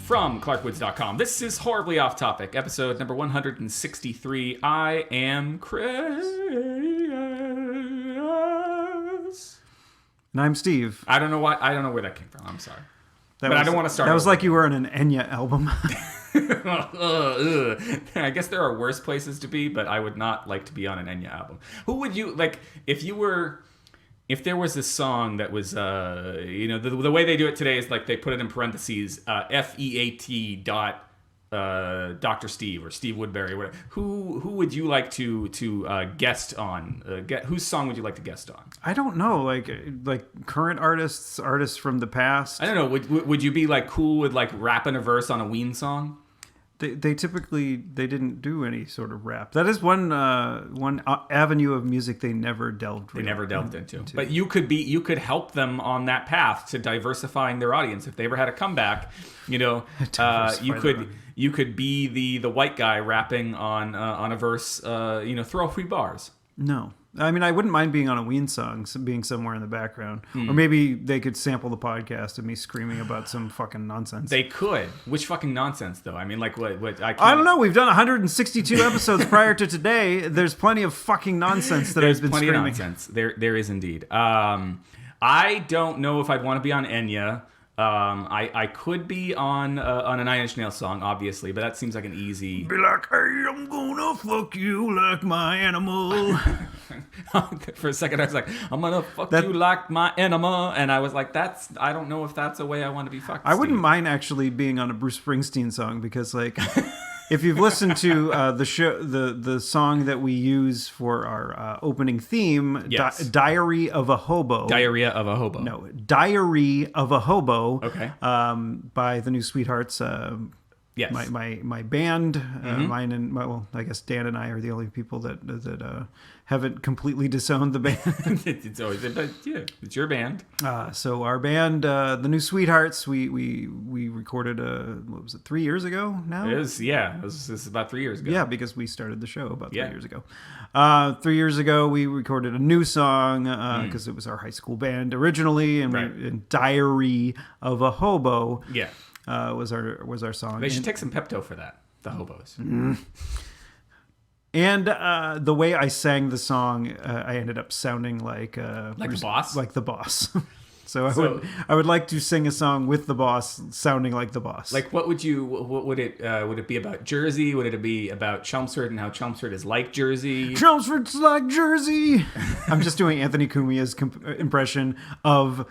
from clarkwoods.com. This is Horribly Off Topic, episode number 163. I am Chris. And I'm Steve. I don't know why. I don't know where that came from. I'm sorry. I don't want to start. That was like you were in an Enya album. I guess there are worse places to be, but I would not like to be on an Enya album. Who would you like if there was this song that was, the way they do it today is like they put it in parentheses, FEAT dot Dr. Steve or Steve Woodbury or whatever. Who would you like to guest on? Whose song would you like to guest on? I don't know, like current artists from the past. I don't know. Would you be like cool with like rapping a verse on a Ween song? They typically didn't do any sort of rap. That is one avenue of music they never delved. Into. But you could help them on that path to diversifying their audience. If they ever had a comeback, you could be the white guy rapping on a verse. Throw free bars. No. I mean, I wouldn't mind being on a Ween song, being somewhere in the background. Or maybe they could sample the podcast of me screaming about some fucking nonsense. They could. Which fucking nonsense, though? I mean, like, what? I don't know. We've done 162 episodes prior to today. There's plenty of fucking nonsense that I've been screaming. There's plenty of nonsense. There is indeed. I don't know if I'd want to be on Enya. I could be on a Nine Inch Nails song, obviously, but that seems like an easy. Be like, hey, I'm gonna fuck you like my animal. For a second, I was like, I'm gonna fuck you like my animal, and I was like, I don't know if that's a way I want to be fucked. I wouldn't mind actually being on a Bruce Springsteen song because, like, if you've listened to the song that we use for our opening theme, yes. Diary of a Hobo. Diarrhea of a Hobo. No, Diary of a Hobo. Okay. By the New Sweethearts. Yes. My band, mine and I guess Dan and I are the only people that haven't completely disowned the band. It's always, but yeah, it's your band. So our band, the New Sweethearts, we recorded 3 years ago now? It is, yeah. This is about 3 years ago. Yeah, because we started the show about 3 years ago. 3 years ago, we recorded a new song because it was our high school band originally, and Diary of a Hobo. Yeah. Was our song. They should take some Pepto for that, the hobos. And the way I sang the song, I ended up sounding like the boss? Like the boss. So I would like to sing a song with the boss, sounding like the boss. Like what would it be about Jersey? Would it be about Chelmsford and how Chelmsford is like Jersey? Chelmsford's like Jersey. I'm just doing Anthony Cumia's impression of.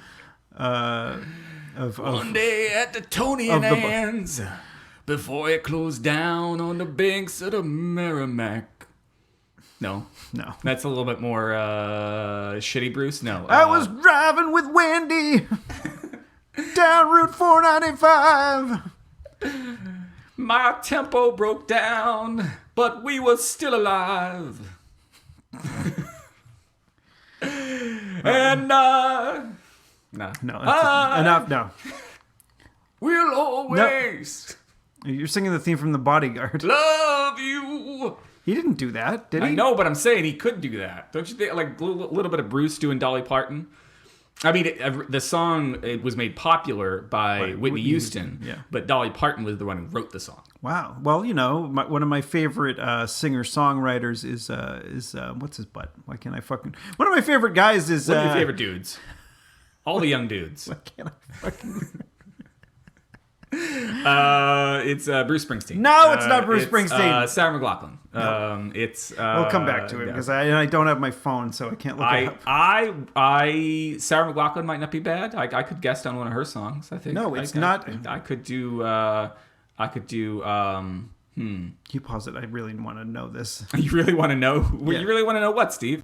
One day at the Tony and Ann's, before it closed down on the banks of the Merrimack. No. That's a little bit more shitty, Bruce. No. I was driving with Wendy down Route 495. My tempo broke down, but we were still alive. And No, enough. No, we'll always. No. You're singing the theme from The Bodyguard. Love you. He didn't do that, did he? I know, but I'm saying he could do that. Don't you think? Like a little bit of Bruce doing Dolly Parton. I mean, the song was made popular by Whitney Houston, but Dolly Parton was the one who wrote the song. Wow. Well, one of my favorite singer-songwriters is what's his butt? Why can't I fucking? One of my favorite guys is. One of your favorite dudes. All the young dudes. Why can't I fucking... It's Bruce Springsteen. No, it's not Bruce Springsteen. Sarah McLachlan. No. It's. We'll come back to it because I don't have my phone, so I can't look it up. Sarah McLachlan might not be bad. I could guest on one of her songs. I think. No, it's not. I could do. You pause it. I really want to know this. You really want to know? Yeah. You really want to know what, Steve?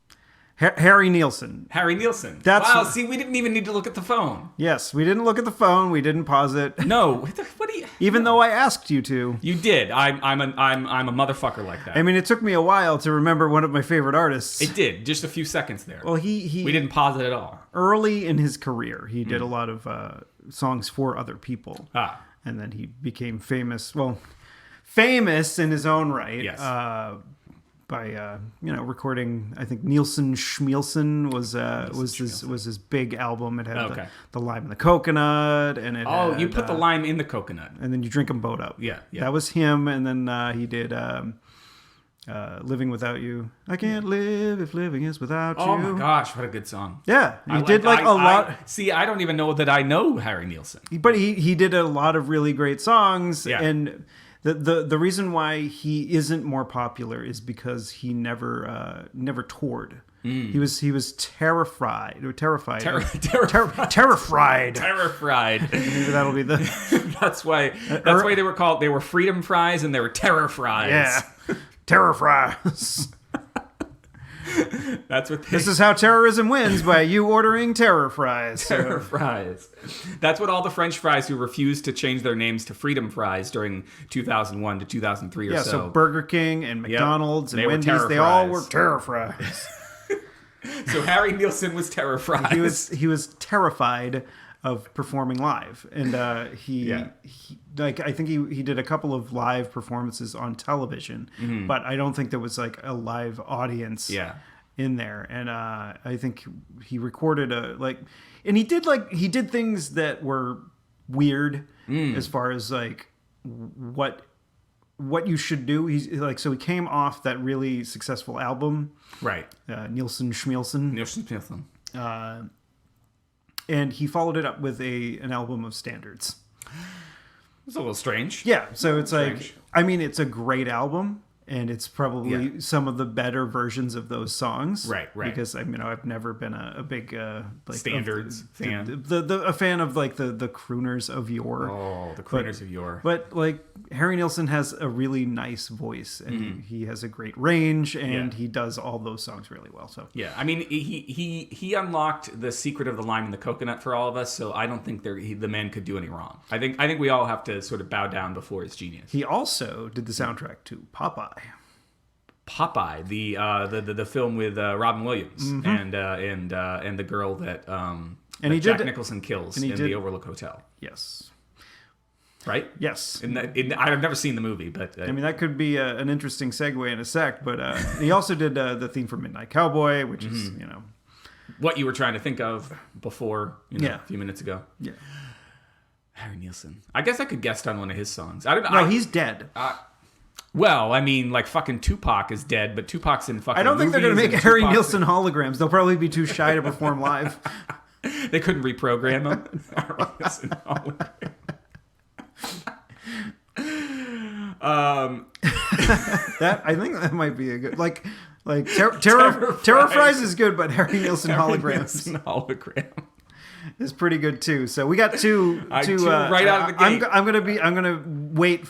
Harry Nilsson. Harry Nilsson. Wow, see, we didn't even need to look at the phone. Yes, we didn't look at the phone. We didn't pause it. No. What do you... Even though I asked you to. You did. I'm a motherfucker like that. I mean, it took me a while to remember one of my favorite artists. It did. Just a few seconds there. Well, we didn't pause it at all. Early in his career, he did a lot of songs for other people. And then he became famous. Well, famous in his own right. Yes. recording. I think Nilsson Schmielsen was his big album. It had the lime and the coconut, and it you put the lime in the coconut, and then you drink them both up. Yeah. That was him, and then he did Living Without You. I can't live if living is without you. Oh my gosh, what a good song. Yeah, he did a lot. I don't even know that I know Harry Nilsson. But he did a lot of really great songs, and the reason why he isn't more popular is because he never toured. He was terrified. Terrified. Maybe that'll be the. That's why they were called. They were freedom fries and they were terror fries. Yeah, terror fries. That's what. This is how terrorism wins, by you ordering terror fries. Terror fries. That's what all the French fries who refused to change their names to freedom fries during 2001 to 2003 or so. Yeah, so Burger King and McDonald's and Wendy's, they all were terror fries. So Harry Nilsson was terror fries. He was terrified of performing live, and he I think he did a couple of live performances on television, but I don't think there was like a live audience in there. And I think he recorded and he did things that were weird as far as like what you should do. He came off that really successful album, right? Nilsson Schmielsen. And he followed it up with an album of standards. It's a little strange. Yeah, so it's strange. It's a great album, and it's probably some of the better versions of those songs. Right. Because I've never been a big standards fan. A fan of like the crooners of yore. Oh, the crooners of yore. But like Harry Nilsson has a really nice voice, and he has a great range, and he does all those songs really well. So he unlocked the secret of the lime and the coconut for all of us. So I don't think the man could do any wrong. I think we all have to sort of bow down before his genius. He also did the soundtrack to Popeye, the film with Robin Williams and the girl that Jack Nicholson kills in the Overlook Hotel. Yes. Right? Yes. I've never seen the movie, but that could be an interesting segue in a sec. But he also did the theme for Midnight Cowboy, which is what you were trying to think of before, a few minutes ago. Yeah. Harry Nilsson. I guess I could guest on one of his songs. He's dead. Well, like fucking Tupac is dead, but Tupac's in fucking. I don't think they're going to make Harry Nilsson holograms. They'll probably be too shy to perform live. They couldn't reprogram him. Harry Nilsson hologram. I think that might be a good Terror Fries is good, but Harry Nilsson hologram is pretty good too. So we got two right out of the gate. I'm gonna wait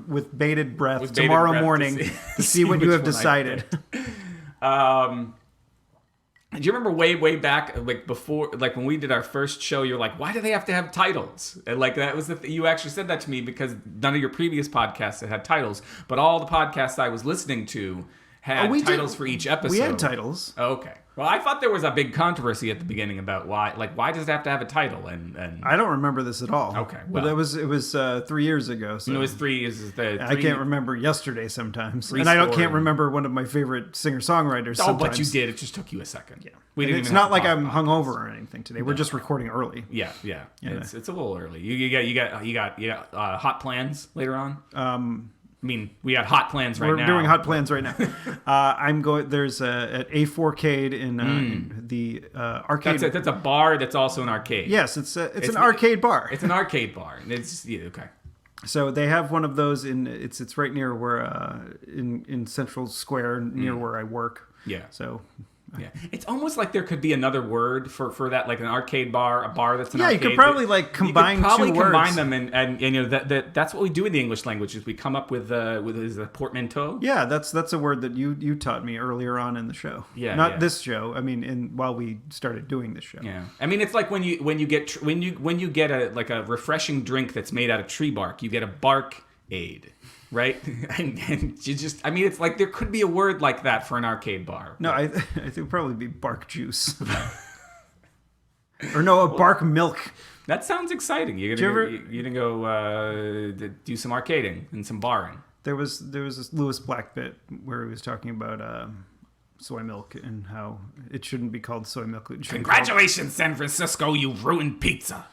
with bated breath tomorrow morning to see what you have decided. Do you remember way back, before, when we did our first show, you're like, why do they have to have titles? And that was you actually said that to me because none of your previous podcasts had titles, but all the podcasts I was listening to had titles for each episode. We had titles. Okay. Well, I thought there was a big controversy at the beginning about why does it have to have a title? And I don't remember this at all. Okay. Well, it was 3 years ago. So it was 3 years. I can't remember yesterday sometimes, and I can't remember one of my favorite singer-songwriters. Oh, but you did. It just took you a second. Yeah. It's not like I'm hungover or anything today. We're just recording early. Yeah. It's a little early. You got hot plans later on. We got hot plans right now. We're doing hot plans right now. I'm going. There's at A4cade in the arcade. That's a bar. That's also an arcade. Yes, it's an arcade bar. It's an arcade bar. Okay. So they have one of those it's right near where in Central Square near where I work. Yeah. So. Yeah, it's almost like there could be another word for that, like an arcade bar, a bar that's an arcade. Yeah, you could probably combine two words. Combine them, and that's what we do in the English language is we come up with a portmanteau. Yeah, that's a word that you taught me earlier on in the show. Yeah, not this show. While we started doing this show. Yeah, it's like when you get a refreshing drink that's made out of tree bark, you get a bark aid. Right? And you just, it's like there could be a word like that for an arcade bar. No, I think it would probably be bark juice. Or no, bark milk. That sounds exciting. You're gonna go do some arcading and some barring. There was this Lewis Black bit where he was talking about soy milk and how it shouldn't be called soy milk. Congratulations, San Francisco! You ruined pizza.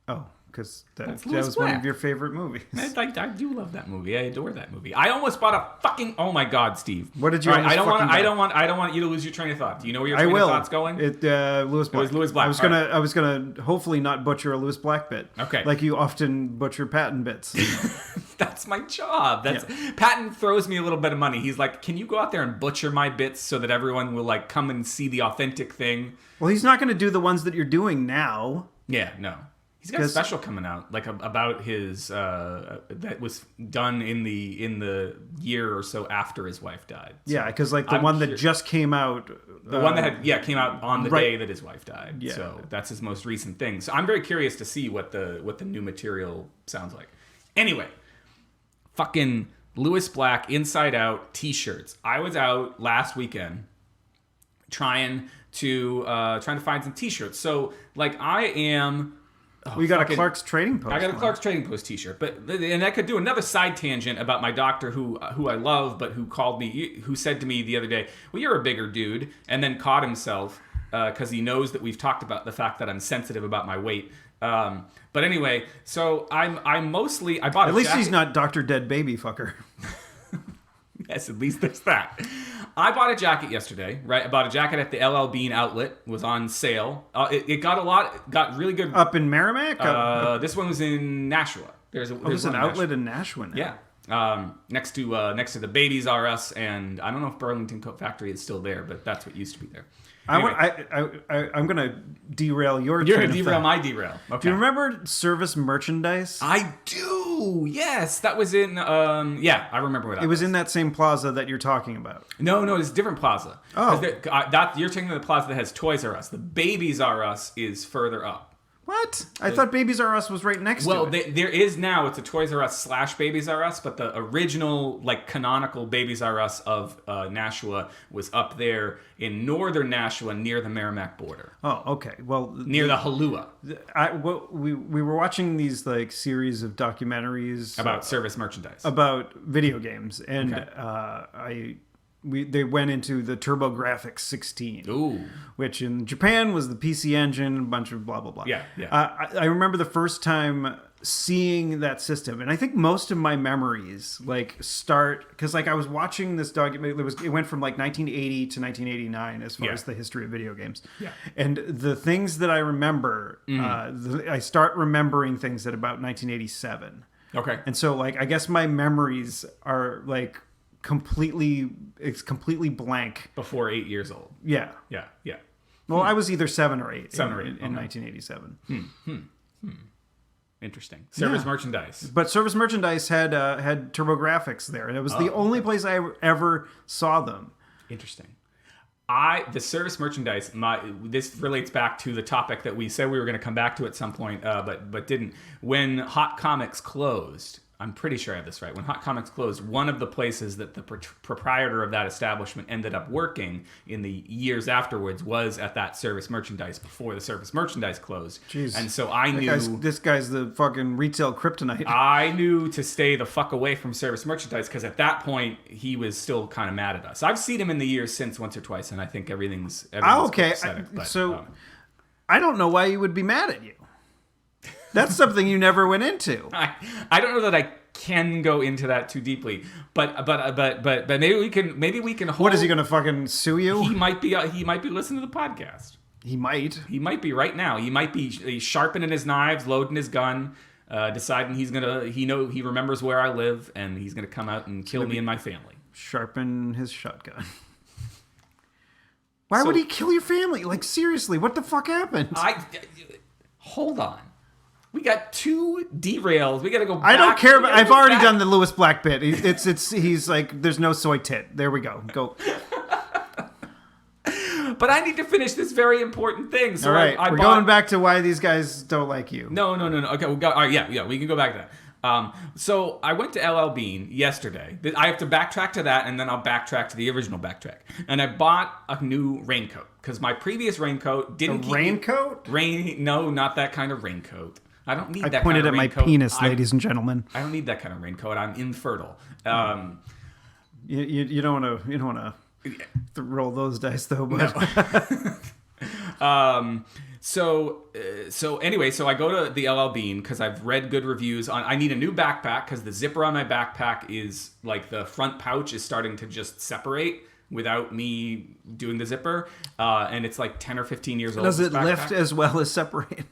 Oh. Because that Louis was Black. one of your favorite movies. I do love that movie. I adore that movie. I almost bought a fucking. Oh my God, Steve! What did you? Right, I don't want you to lose your train of thought. Do you know where your train of thought's going? Lewis Black. It was Lewis Black. I was gonna hopefully not butcher a Lewis Black bit. Okay. Like you often butcher Patton bits. That's my job. Patton throws me a little bit of money. He's like, "Can you go out there and butcher my bits so that everyone will like come and see the authentic thing?" Well, he's not going to do the ones that you're doing now. Yeah, no. He's got a special coming out, like about his that was done in the year or so after his wife died. So yeah, because like the one that just came out, the one that came out on the day that his wife died. Yeah. So that's his most recent thing. So I'm very curious to see what the new material sounds like. Anyway, fucking Lewis Black Inside Out T-shirts. I was out last weekend trying to find some T-shirts. So like I am. We got a Clark's Trading Post. I got a Clark's Trading Post T-shirt, and I could do another side tangent about my doctor who I love, but who called me, who said to me the other day, "Well, you're a bigger dude," and then caught himself because he knows that we've talked about the fact that I'm sensitive about my weight. But anyway, so I'm mostly I bought. At least he's not Dr. Dead Baby Fucker. Yes, at least there's that. I bought a jacket yesterday, right? I bought a jacket at the LL Bean outlet. It was on sale. It got really good. Up in Merrimack? This one was in Nashua. There's an outlet in Nashua now. Yeah. Next to the Babies R Us, and I don't know if Burlington Coat Factory is still there, but that's what used to be there. Anyway, I'm going to derail your. You're going to derail my derail. Okay. Do you remember Service Merchandise? I do. Yes, that was in. I remember what that was. It was in that same plaza that you're talking about. No, it's a different plaza. Oh, you're taking the plaza that has Toys R Us. The Babies R Us is further up. What? I thought Babies R Us was right next to it. Well, there is now. It's a Toys R Us / Babies R Us, but the original, like, canonical Babies R Us of Nashua was up there in northern Nashua near the Merrimack border. Oh, okay. Well, near the Halua. We were watching these, like, series of documentaries about service merchandise, about video games, and they went into the TurboGrafx 16. Ooh. Which in Japan was the PC Engine, a bunch of blah, blah, blah. Yeah. I remember the first time seeing that system, and I think most of my memories, like, start... Because, like, I was watching this document, it went from, like, 1980 to 1989 as far as the history of video games. Yeah. And the things that I remember, I start remembering things at about 1987. Okay. And so, like, I guess my memories are, like... completely blank before 8 years old. Yeah. Well, I was either 7 or 8 in 1987. Interesting. Service merchandise, but Service Merchandise had TurboGrafx there, and it was the only place I ever saw them. Interesting. The service merchandise. This relates back to the topic that we said we were going to come back to at some point, but didn't. When Hot Comics closed. I'm pretty sure I have this right. When Hot Comics closed, one of the places that the proprietor of that establishment ended up working in the years afterwards was at that Service Merchandise before the Service Merchandise closed. Jeez. And so I knew... This guy's the fucking retail kryptonite. I knew to stay the fuck away from Service Merchandise because at that point, he was still kind of mad at us. I've seen him in the years since once or twice, and I think everything's okay. But, I don't know why you would be mad at you. That's something you never went into. I don't know that I can go into that too deeply, but maybe we can hold. What is he going to fucking sue you? He might be listening to the podcast. He might be right now. He might be sharpening his knives, loading his gun, deciding he remembers where I live, and he's gonna come out and kill me and my family. Sharpen his shotgun. Why would he kill your family? Like, seriously, what the fuck happened? Hold on. We got 2 derails. We got to go back. I don't care. I've already done the Lewis Black bit. He's like, there's no soy tit. There we go. Go. But I need to finish this very important thing. So all right. We're going back to why these guys don't like you. No. Okay. All right, yeah. We can go back to that. So I went to LL Bean yesterday. I have to backtrack to that, and then I'll backtrack to the original backtrack. And I bought a new raincoat because my previous raincoat didn't. Raincoat? No, not that kind of raincoat. I don't need I that pointed kind of at my raincoat. penis, ladies and gentlemen. I don't need that kind of raincoat. I'm infertile. You don't want to roll those dice though. But No. So anyway, so I go to the LL Bean because I've read good reviews on. I need a new backpack because the zipper on my backpack is like the front pouch is starting to just separate without me doing the zipper, and it's like 10 or 15 years old. Does it lift as well as separate?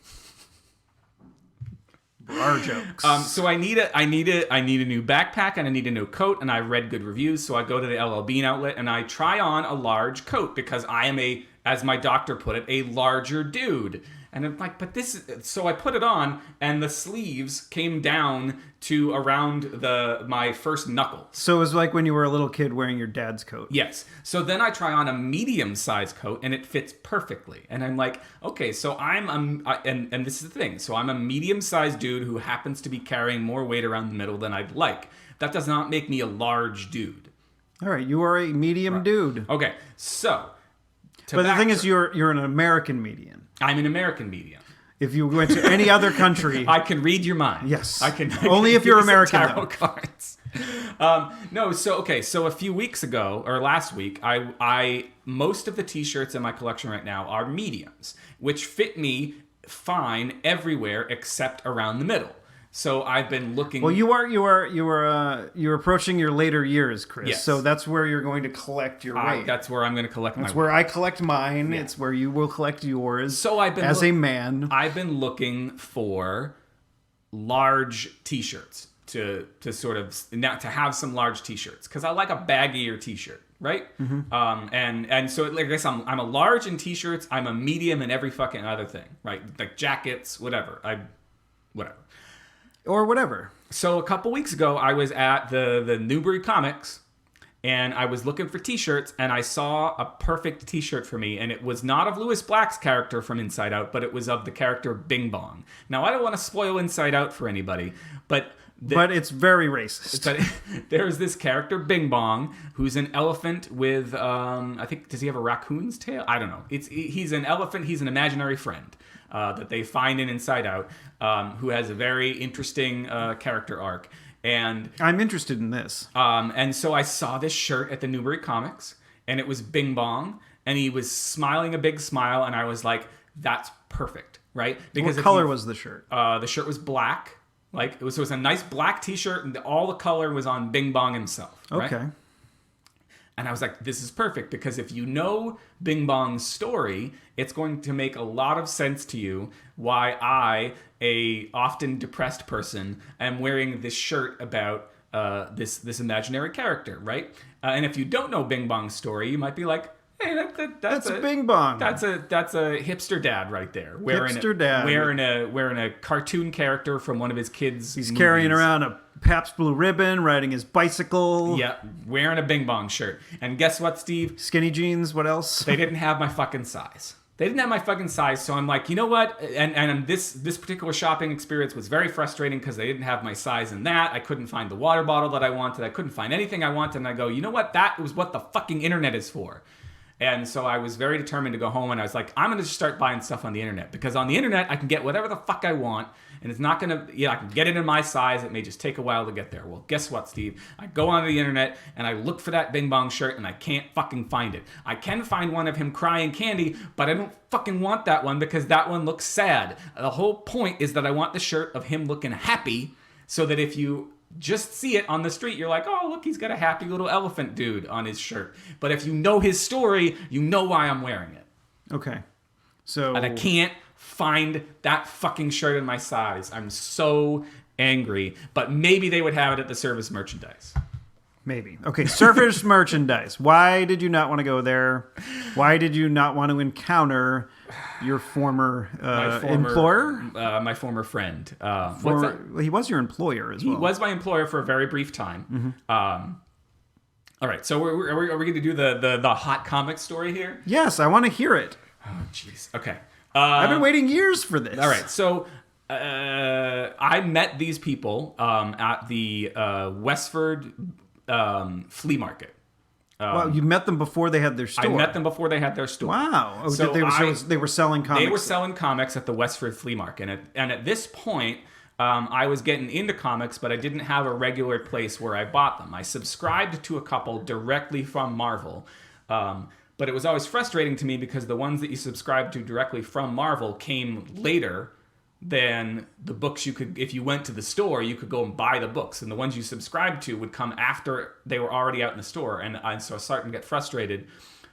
Our jokes. So I need a new backpack and I need a new coat, and I read good reviews. So I go to the LL Bean outlet and I try on a large coat because I am as my doctor put it, a larger dude. And I'm like, but this is... So I put it on, and the sleeves came down to around my first knuckle. So it was like when you were a little kid wearing your dad's coat. Yes. So then I try on a medium-sized coat, and it fits perfectly. And I'm like, okay, so and this is the thing. So I'm a medium-sized dude who happens to be carrying more weight around the middle than I'd like. That does not make me a large dude. All right, you are a medium dude. Okay, so... But the thing is, you're an American median. I'm an American median. If you went to any other country, I can read your mind. Yes, I can. Only if you're American. Tarot cards. No, so a few weeks ago or last week, I most of the T-shirts in my collection right now are mediums, which fit me fine everywhere except around the middle. So I've been looking. Well, you're approaching your later years, Chris. Yes. So that's where you're going to collect your weight. That's where I'm going to collect my weight. That's where I collect mine. Yeah. It's where you will collect yours. So I've been a man. I've been looking for large T-shirts to sort of to have some large T-shirts because I like a baggier T-shirt, right? Mm-hmm. And so like I guess I'm a large in T-shirts. I'm a medium in every fucking other thing, right? Like jackets, whatever. Whatever. Or whatever. So a couple weeks ago, I was at the Newbury Comics, and I was looking for T-shirts, and I saw a perfect T-shirt for me, and it was not of Louis Black's character from Inside Out, but it was of the character Bing Bong. Now, I don't want to spoil Inside Out for anybody, but it's very racist. But there's this character Bing Bong who's an elephant with I think, does he have a raccoon's tail? I don't know. He's an elephant. He's an imaginary friend. That they find in Inside Out, who has a very interesting character arc. And I'm interested in this. And so I saw this shirt at the Newbury Comics, and it was Bing Bong, and he was smiling a big smile, and I was like, that's perfect, right? Because what color was the shirt? The shirt was black. Like it was a nice black T-shirt, and all the color was on Bing Bong himself. Right? Okay. And I was like, this is perfect because if you know Bing Bong's story, it's going to make a lot of sense to you why I, a often depressed person, am wearing this shirt about this imaginary character, right? And if you don't know Bing Bong's story, you might be like, hey, that's a Bing Bong. That's a hipster dad right there. Wearing a cartoon character from one of his kids' He's movies. Carrying around a Pabst Blue Ribbon, riding his bicycle. Yeah, wearing a Bing Bong shirt. And guess what, Steve? Skinny jeans, what else? They didn't have my fucking size. So I'm like, you know what? And this particular shopping experience was very frustrating because they didn't have my size in that. I couldn't find the water bottle that I wanted. I couldn't find anything I wanted. And I go, you know what? That was what the fucking internet is for. And so I was very determined to go home, and I was like, I'm going to just start buying stuff on the internet. Because on the internet, I can get whatever the fuck I want, and it's not going to, I can get it in my size. It may just take a while to get there. Well, guess what, Steve? I go onto the internet, and I look for that Bing Bong shirt, and I can't fucking find it. I can find one of him crying candy, but I don't fucking want that one because that one looks sad. The whole point is that I want the shirt of him looking happy so that if you just see it on the street, you're like, oh, look, he's got a happy little elephant dude on his shirt. But if you know his story, you know why I'm wearing it. Okay. So... And I can't find that fucking shirt in my size. I'm so angry. But maybe they would have it at the service merchandise. Maybe. Okay, service merchandise. Why did you not want to go there? Why did you not want to encounter your former employer? My former friend. He was your employer as well. He was my employer for a very brief time. Mm-hmm. All right, so are we going to do the hot comic story here? Yes, I want to hear it. Oh, jeez. Okay. I've been waiting years for this. All right, so... I met these people at the Westford flea market. Well, you met them before they had their store. I met them before they had their store. Wow. Oh, So they were selling comics. They were selling comics at the Westford Flea Market. And at this point, I was getting into comics, but I didn't have a regular place where I bought them. I subscribed to a couple directly from Marvel. But it was always frustrating to me because the ones that you subscribed to directly from Marvel came later than the books you could, if you went to the store, you could go and buy the books. And the ones you subscribed to would come after they were already out in the store. And so I was starting to get frustrated.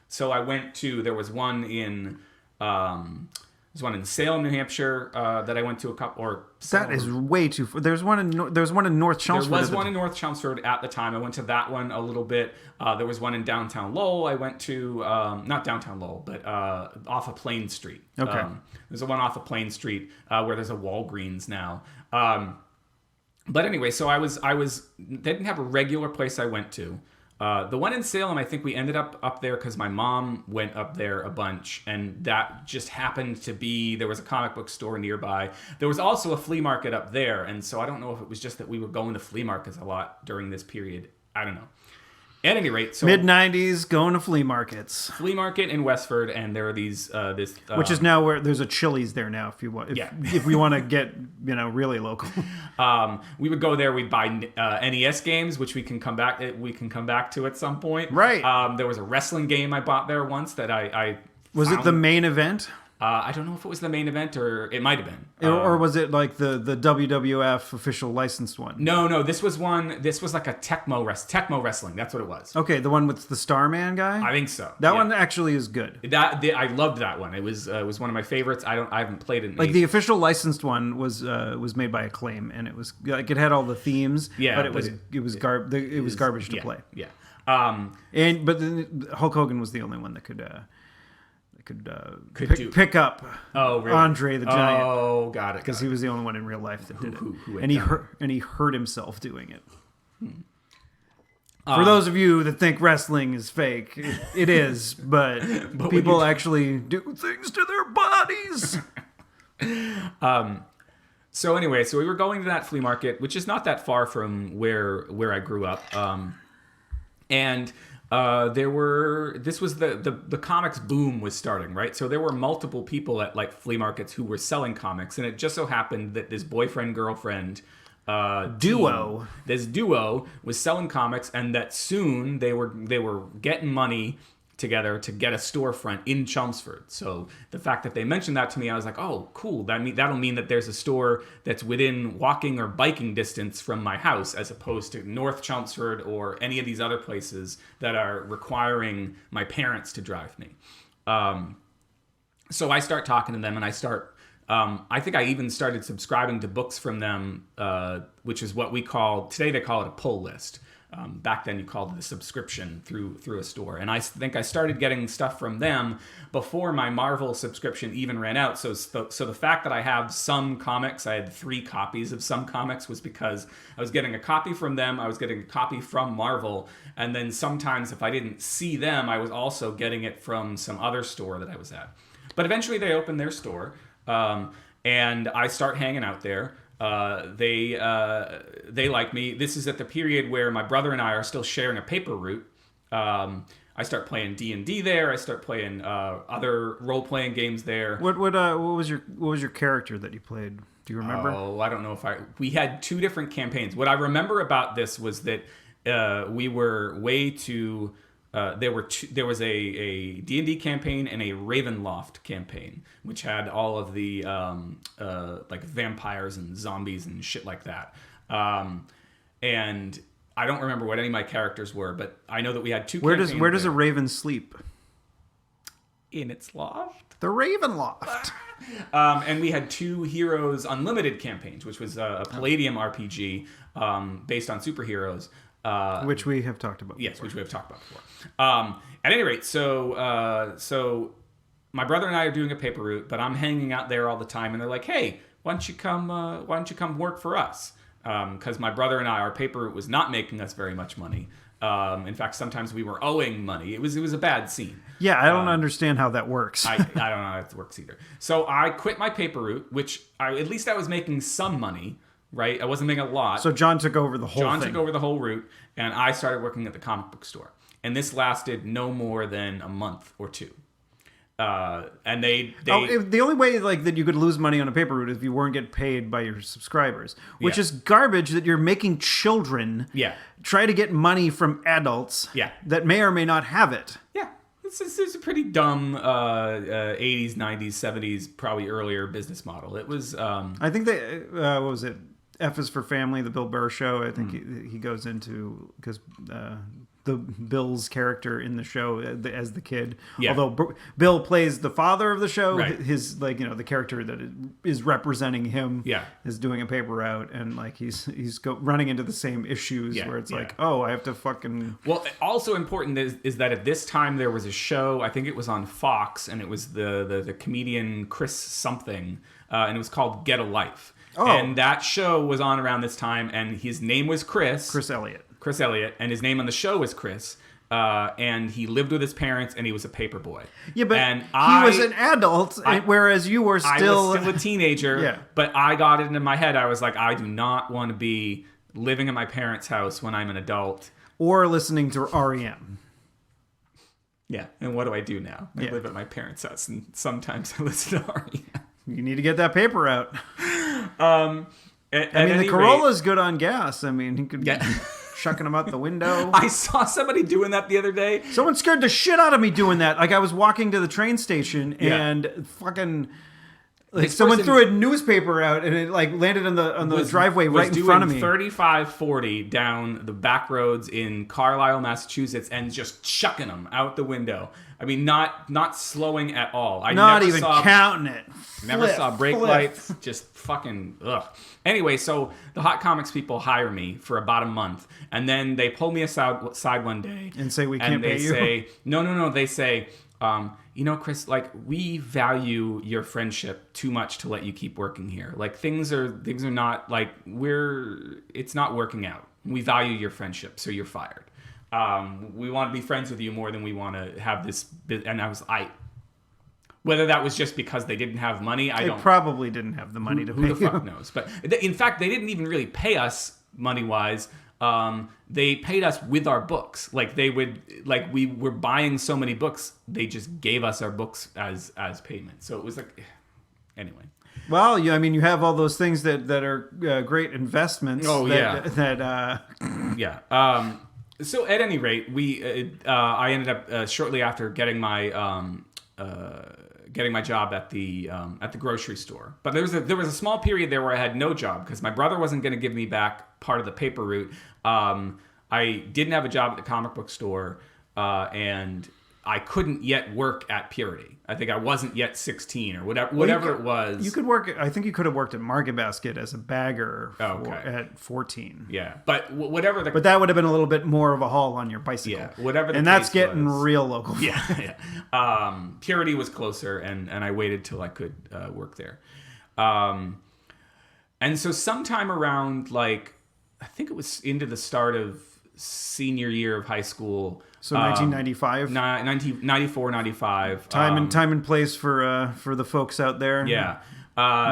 So I went to, there was one in Salem, New Hampshire, that I went to a couple, or that is way too far. There's one in North Chelmsford. There was one in North Chelmsford at the time. I went to that one a little bit. There was one in downtown Lowell. I went to, not downtown Lowell, but off of Plain Street. Okay. There's a one off of Plain Street where there's a Walgreens now. But anyway, so they didn't have a regular place I went to. The one in Salem, I think we ended up there because my mom went up there a bunch, and that just happened to be, there was a comic book store nearby. There was also a flea market up there, and so I don't know if it was just that we were going to flea markets a lot during this period. I don't know. At any rate, so mid-90s, going to flea markets. Flea market in Westford, and there are these which is now where there's a Chili's there now. If you want, if we want to get really local, we would go there. We'd buy NES games, which we can come back to at some point. Right. There was a wrestling game I bought there once that I was found. It the main event? I don't know if it was the main event or it might have been. Or was it like the WWF official licensed one? No, this was like a Tecmo Wrestling. That's what it was. Okay, the one with the Starman guy? I think so. That one actually is good. I loved that one. It was one of my favorites. I haven't played it in like the official licensed one was made by Acclaim, and it was like it had all the themes, but it was garbage to play. Yeah. But then Hulk Hogan was the only one that could pick up Andre the Giant. Oh, got it. Because he was the only one in real life that did it. And he hurt himself doing it. For those of you that think wrestling is fake, it is, but people actually do things to their bodies. So anyway, so we were going to that flea market, which is not that far from where I grew up. And this was the comics boom was starting, right? So there were multiple people at like flea markets who were selling comics, and it just so happened that this boyfriend-girlfriend duo was selling comics, and that soon they were getting money together to get a storefront in Chelmsford. So the fact that they mentioned that to me, I was like, oh, cool. That'll mean that there's a store that's within walking or biking distance from my house, as opposed to North Chelmsford or any of these other places that are requiring my parents to drive me. So I start talking to them, and I think I even started subscribing to books from them, which is what today they call it a pull list. Back then you called it a subscription through a store. And I think I started getting stuff from them before my Marvel subscription even ran out. So the fact that I have some comics, I had 3 copies of some comics, was because I was getting a copy from them, I was getting a copy from Marvel, and then sometimes if I didn't see them, I was also getting it from some other store that I was at. But eventually they opened their store, and I start hanging out there. They like me. This is at the period where my brother and I are still sharing a paper route. I start playing D&D there. I start playing other role-playing games there. What was your character that you played? Do you remember? Oh, I don't know we had 2 different campaigns. What I remember about this was that we were way too. There was a D&D campaign and a Ravenloft campaign, which had all of the like vampires and zombies and shit like that. And I don't remember what any of my characters were, but I know that we had 2 campaigns. Where does a raven sleep? In its loft. The Ravenloft. And we had 2 Heroes Unlimited campaigns, which was a Palladium RPG based on superheroes. Which we have talked about. Yes, which we have talked about before. At any rate, so my brother and I are doing a paper route, but I'm hanging out there all the time, and they're like, "Hey, why don't you come work for us?" Because my brother and I, our paper route was not making us very much money. In fact, sometimes we were owing money. It was a bad scene. Yeah, I don't understand how that works. I don't know how that works either. So I quit my paper route, which at least I was making some money. Right, I wasn't making a lot. So John took over the whole thing. John took over the whole route, and I started working at the comic book store. and this lasted no more than a month or two. And they the only way like that you could lose money on a paper route is if you weren't getting paid by your subscribers, which is garbage. That you're making children try to get money from adults that may or may not have it. Yeah. It's a pretty dumb 80s, 90s, 70s, probably earlier business model. It was... I think they... what was it? F is for Family, the Bill Burr show. I think he goes into... Because the Bill's character in the show as the kid. Yeah. Although Bill plays the father of the show, his the character that is representing him is doing a paper route, and like he's running into the same issues where it's like, oh, I have to fucking... Well, also important is that at this time there was a show, I think it was on Fox, and it was the comedian Chris something, and it was called Get a Life. Oh. And that show was on around this time, and his name was Chris Elliott, and his name on the show was Chris, and he lived with his parents, and he was a paper boy. Yeah, but he was an adult, whereas you were still... I was still a teenager, but I got it into my head. I was like, I do not want to be living at my parents' house when I'm an adult. Or listening to REM. Yeah, and what do I do now? I live at my parents' house, and sometimes I listen to REM. You need to get that paper out. The Corolla's good on gas. I mean, he could... chucking them out the window. I saw somebody doing that the other day. Someone scared the shit out of me doing that. Like I was walking to the train station and fucking like someone threw a newspaper out and it like landed on the driveway right in front of me. 35-40 down the back roads in Carlisle, Massachusetts, and just chucking them out the window. I mean, not slowing at all. Not even counting it. Never saw brake lights. Just fucking ugh. Anyway, so the Hot Comics people hire me for about a month, and then they pull me aside one day and say we can't pay you. And they say no. They say, Chris, like we value your friendship too much to let you keep working here. Like things are not like it's not working out. We value your friendship, so you're fired. We want to be friends with you more than we want to have this. And whether that was just because they didn't have money, they probably didn't have the money to pay. Who the fuck knows? But in fact, they didn't even really pay us money-wise. They paid us with our books. Like we were buying so many books, they just gave us our books as payment. So it was like, anyway. Well, you have all those things that are great investments. Oh, yeah. So at any rate, I ended up shortly after getting my job at the grocery store. But there was a small period there where I had no job because my brother wasn't going to give me back part of the paper route. I didn't have a job at the comic book store, and I couldn't yet work at Purity. I think I wasn't yet 16 or whatever it was. You could work. I think you could have worked at Market Basket as a bagger at 14. Yeah, but whatever. But that would have been a little bit more of a haul on your bicycle. Yeah, whatever. And that's getting real local. Yeah. Purity was closer, and I waited till I could work there. And so sometime around I think it was into the start of senior year of high school. So 1995? 1994, 95. Time and place for the folks out there. Yeah.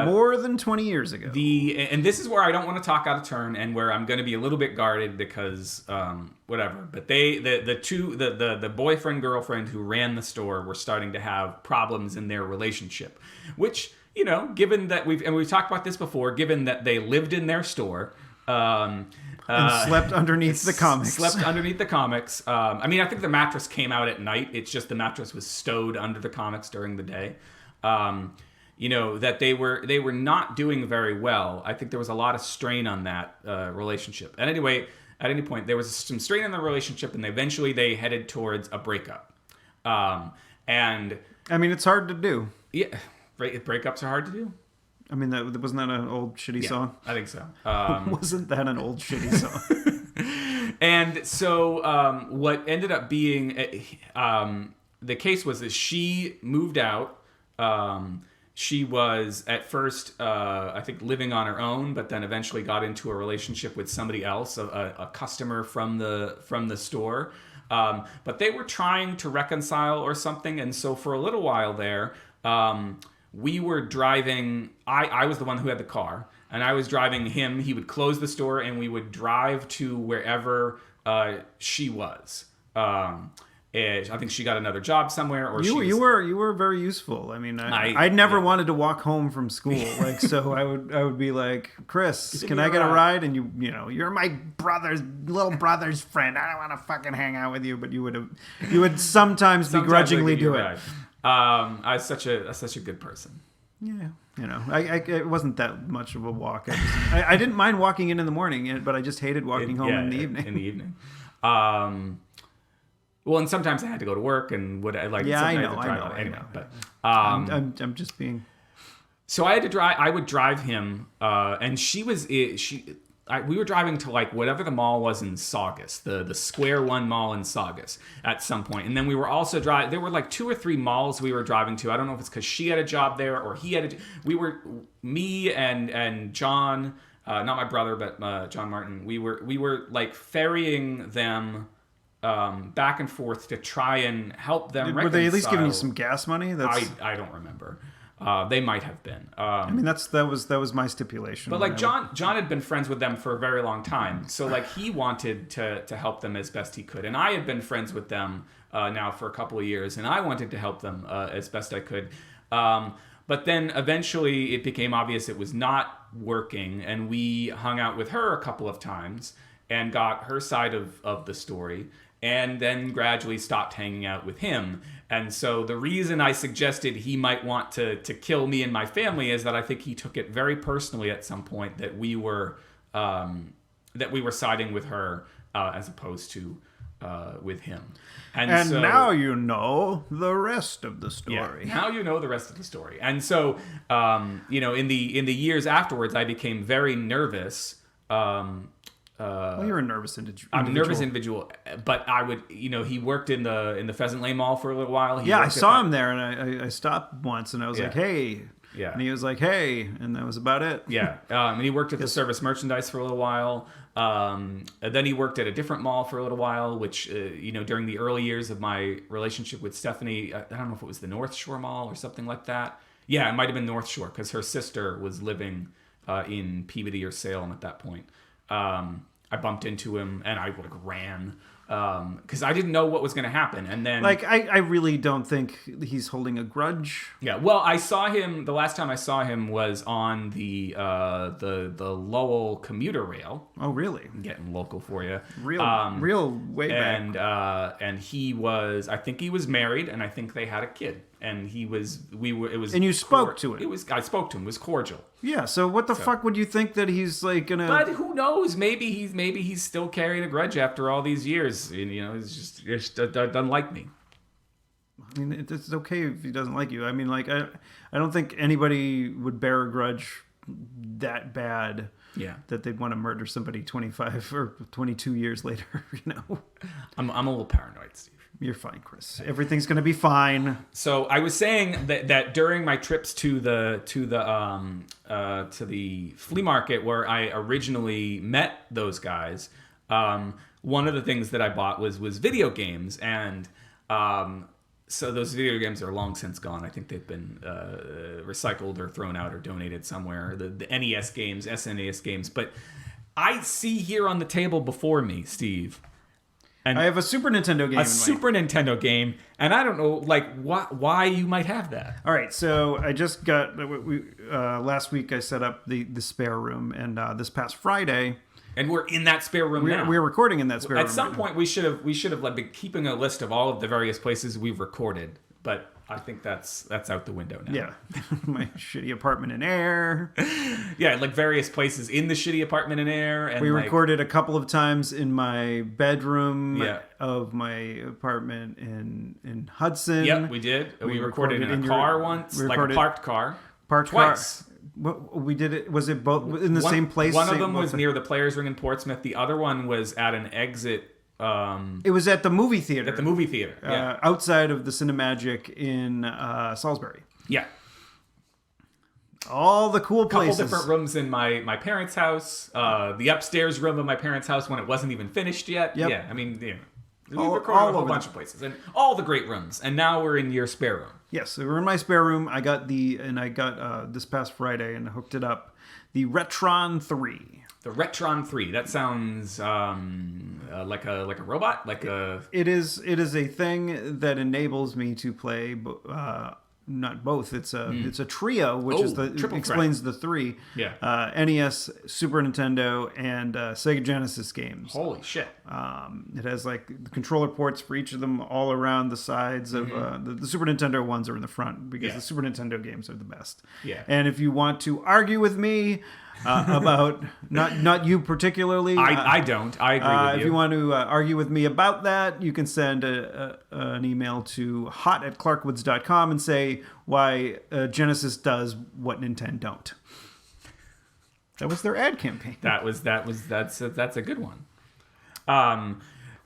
More than 20 years ago. And this is where I don't want to talk out of turn and where I'm going to be a little bit guarded because whatever. But the boyfriend, girlfriend who ran the store were starting to have problems in their relationship. Which, given that we've talked about this before, given that they lived in their store... and slept underneath the comics. I mean, I think the mattress came out at night. It's just the mattress was stowed under the comics during the day. That they were not doing very well. I think there was a lot of strain on that relationship. And anyway, at any point, there was some strain in the relationship, and eventually they headed towards a breakup. And I mean, it's hard to do. Yeah, breakups are hard to do. I mean, wasn't that an old shitty song? I think so. Wasn't that an old shitty song? And so what ended up being the case was that she moved out. She was at first, I think, living on her own, but then eventually got into a relationship with somebody else, a customer from the store. But they were trying to reconcile or something, and so for a little while there... we were driving, I was the one who had the car, and I was driving him. He would close the store, and we would drive to wherever she was. I think she got another job somewhere, or you were very useful. I mean, I never wanted to walk home from school, like, so I would be like, Chris, can I get a ride? And you're my little brother's friend. I don't want to fucking hang out with you, but you would sometimes begrudgingly do it. I was such a good person. Yeah, it wasn't that much of a walk. I didn't mind walking in the morning, but I just hated walking home in the evening. In the evening. Well, and sometimes I had to go to work, and I know. Anyway, but I'm just being. So I had to drive. I would drive him, and we were driving to like whatever the mall was in Saugus, the Square One Mall in Saugus at some point, and then we were also driving. There were like 2 or 3 malls we were driving to. I don't know if it's because she had a job there or he had me and John, not my brother, but John Martin. We were like ferrying them back and forth to try and help them reconcile. Were they at least giving you some gas money? I don't remember. They might have been. I mean, that was my stipulation. But like John had been friends with them for a very long time, so like he wanted to help them as best he could, and I had been friends with them now for a couple of years, and I wanted to help them as best I could. But then eventually it became obvious it was not working, and we hung out with her a couple of times and got her side of the story, and then gradually stopped hanging out with him. And so the reason I suggested he might want to kill me and my family is that I think he took it very personally at some point that we were siding with her as opposed to with him. And so, now you know the rest of the story. Yeah, now you know the rest of the story. And so in the years afterwards, I became very nervous. Well, you're a nervous individual. I'm a nervous individual, but I would, he worked in the Pheasant Lane Mall for a little while. I saw him there, and I stopped once, and I was like, hey. Yeah. And he was like, hey, and that was about it. Yeah. And he worked at the Service Merchandise for a little while. And then he worked at a different mall for a little while, which, during the early years of my relationship with Stephanie, I don't know if it was the North Shore Mall or something like that. Yeah, it might have been North Shore, because her sister was living in Peabody or Salem at that point. I bumped into him and I ran because I didn't know what was going to happen. And then, I really don't think he's holding a grudge. Yeah, well, I saw him. The last time I saw him was on the Lowell commuter rail. Oh, really? I'm getting local for you. Real way back. And he was. I think he was married, and I think they had a kid. And he was. It was. And you spoke to him. I spoke to him. It was cordial. Yeah. So what the fuck would you think that he's like gonna? But who knows? Maybe he's still carrying a grudge after all these years. And, he's just doesn't like me. I mean, it's okay if he doesn't like you. I mean, like I don't think anybody would bear a grudge that bad. Yeah. That they'd want to murder somebody 25 or 22 years later. I'm a little paranoid, Steve. You're fine, Chris. Everything's gonna be fine. So I was saying that during my trips to the flea market where I originally met those guys, one of the things that I bought was video games, and so those video games are long since gone. I think they've been recycled or thrown out or donated somewhere. The NES games, SNES games, but I see here on the table before me, Steve. And I have a Super Nintendo game. Nintendo game, and I don't know, why you might have that. All right, so I just got last week. I set up the spare room, and this past Friday, and we're in that spare room now. We're recording in that spare room. At some point, we should have been keeping a list of all of the various places we've recorded, but I think that's out the window now. Yeah, my shitty apartment in Air. Yeah, various places in the shitty apartment in Air. And we recorded a couple of times in my bedroom of my apartment in Hudson. Yep, we did. We recorded in a car once, a parked car. Parked twice. Car. We did it. Was it both in the same place? One of them was near the Players Ring in Portsmouth. The other one was at an exit. It was at the movie theater. At the movie theater, yeah. Outside of the Cinemagic in Salisbury. Yeah. All the cool places. Couple different rooms in my parents' house. The upstairs room of my parents' house when it wasn't even finished yet. Yep. Yeah, I mean, we recorded a whole bunch of places. And all the great rooms. And now we're in your spare room. Yes, so we're in my spare room. I got this past Friday and hooked it up. the Retron 3. The Retron 3. That sounds like a robot, like a. It is a thing that enables me to play. Not both. It's a trio, which is explains the three. Yeah. NES, Super Nintendo, and Sega Genesis games. Holy shit! It has like the controller ports for each of them all around the sides of the Super Nintendo ones are in the front because the Super Nintendo games are the best. Yeah. And if you want to argue with me about not you particularly, I don't. I agree with you. If you want to argue with me about that, you can send an email to hot@clarkwoods.com and say why Genesis does what Nintendo don't. That was their ad campaign. That's a good one.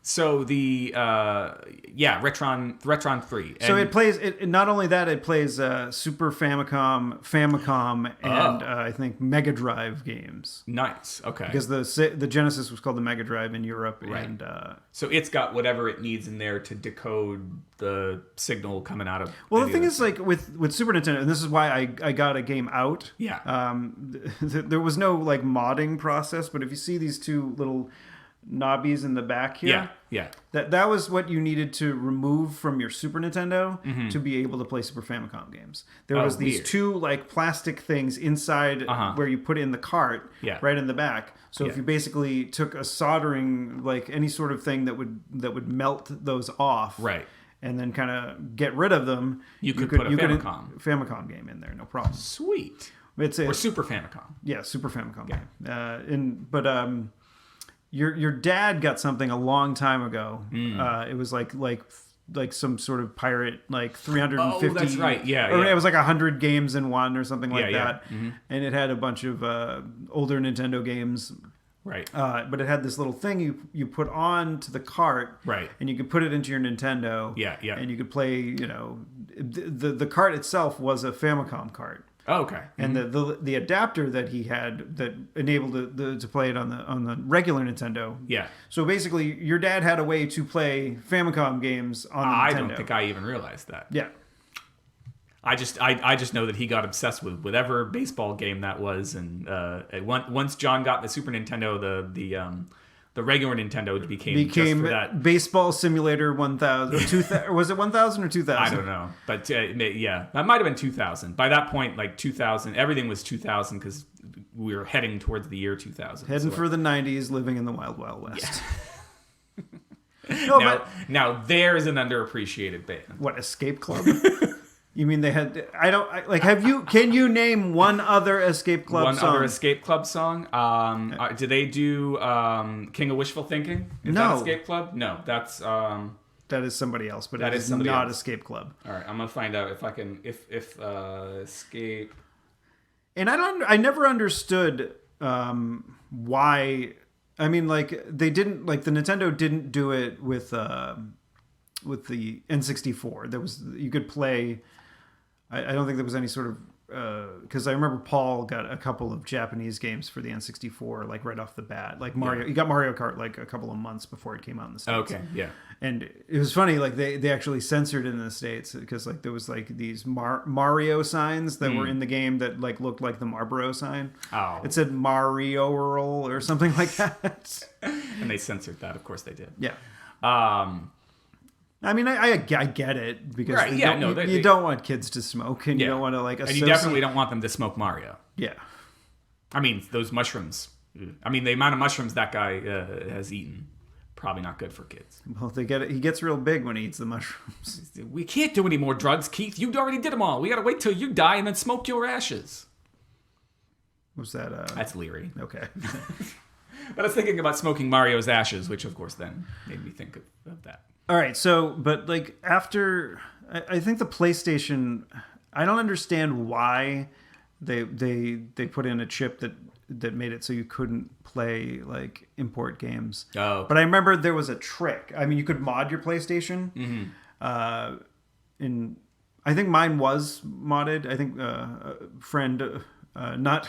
So the Retron 3. So it plays. Not only that, it plays Super Famicom, and I think Mega Drive games. Nice. Okay. Because the Genesis was called the Mega Drive in Europe, right. And so it's got whatever it needs in there to decode the signal coming out of. Well, the thing is, like with Super Nintendo, and this is why I got a game out. Yeah. There was no like modding process, but if you see these two little knobbies in the back here, yeah, that was what you needed to remove from your Super Nintendo to be able to play Super Famicom games. There was these two like plastic things inside where you put in the cart, right in the back. So if you basically took a soldering, like any sort of thing that would melt those off, right, and then kind of get rid of them, you could put a Famicom game in there, no problem. Sweet. Or Super Famicom. Yeah, Super Famicom game. Your dad got something a long time ago. It was like some sort of pirate, like 350. Oh, that's right. Yeah. Or it was like 100 games in one or something like that. Yeah. Mm-hmm. And it had a bunch of older Nintendo games. Right. But it had this little thing you put on to the cart. Right. And you could put it into your Nintendo. Yeah. And you could play, the cart itself was a Famicom cart. Oh, okay. And the adapter that he had that enabled to play it on the regular Nintendo. Yeah. So basically, your dad had a way to play Famicom games on the Nintendo. I don't think I even realized that. Yeah. I just know that he got obsessed with whatever baseball game that was, and once John got the Super Nintendo, the regular Nintendo became just for that. Baseball Simulator 1000 or 2000. Was it 1000 or 2000? I don't know, but that might have been 2000. By that point, like 2000, everything was 2000 because we were heading towards the year 2000. Heading for the 90s, living in the Wild Wild West. Yeah. Now there's an underappreciated band. What, Escape Club? You mean they had? Can you name one other Escape Club song? One other Escape Club song? Did they do King of Wishful Thinking? Is that Escape Club? No, that's that is somebody else, but it is not Escape Club. All right, I'm gonna find out if I can if Escape. And I never understood why. I mean, like they didn't the Nintendo didn't do it with the N64. You could play. I don't think there was any sort of because I remember Paul got a couple of Japanese games for the N64 like right off the bat. Like Mario, he got Mario Kart like a couple of months before it came out in the States. Okay, yeah. And it was funny, like they actually censored it in the States because like there was like these Mario signs that were in the game that like looked like the Marlboro sign. Oh. It said Mario or something like that. And they censored that, of course they did. Yeah. I mean, I get it because you don't want kids to smoke, and you don't want to like. And you definitely don't want them to smoke Mario. Yeah, I mean those mushrooms. I mean the amount of mushrooms that guy has eaten, probably not good for kids. Well, they get it. He gets real big when he eats the mushrooms. We can't do any more drugs, Keith. You already did them all. We got to wait till you die and then smoke your ashes. What's that? That's Leary. Okay. But I was thinking about smoking Mario's ashes, which of course then made me think of that. All right, so, but like after, I think the PlayStation, I don't understand why they put in a chip that made it so you couldn't play like import games. Oh. But I remember there was a trick. I mean, you could mod your PlayStation. Mm-hmm. I think mine was modded. I think a friend, not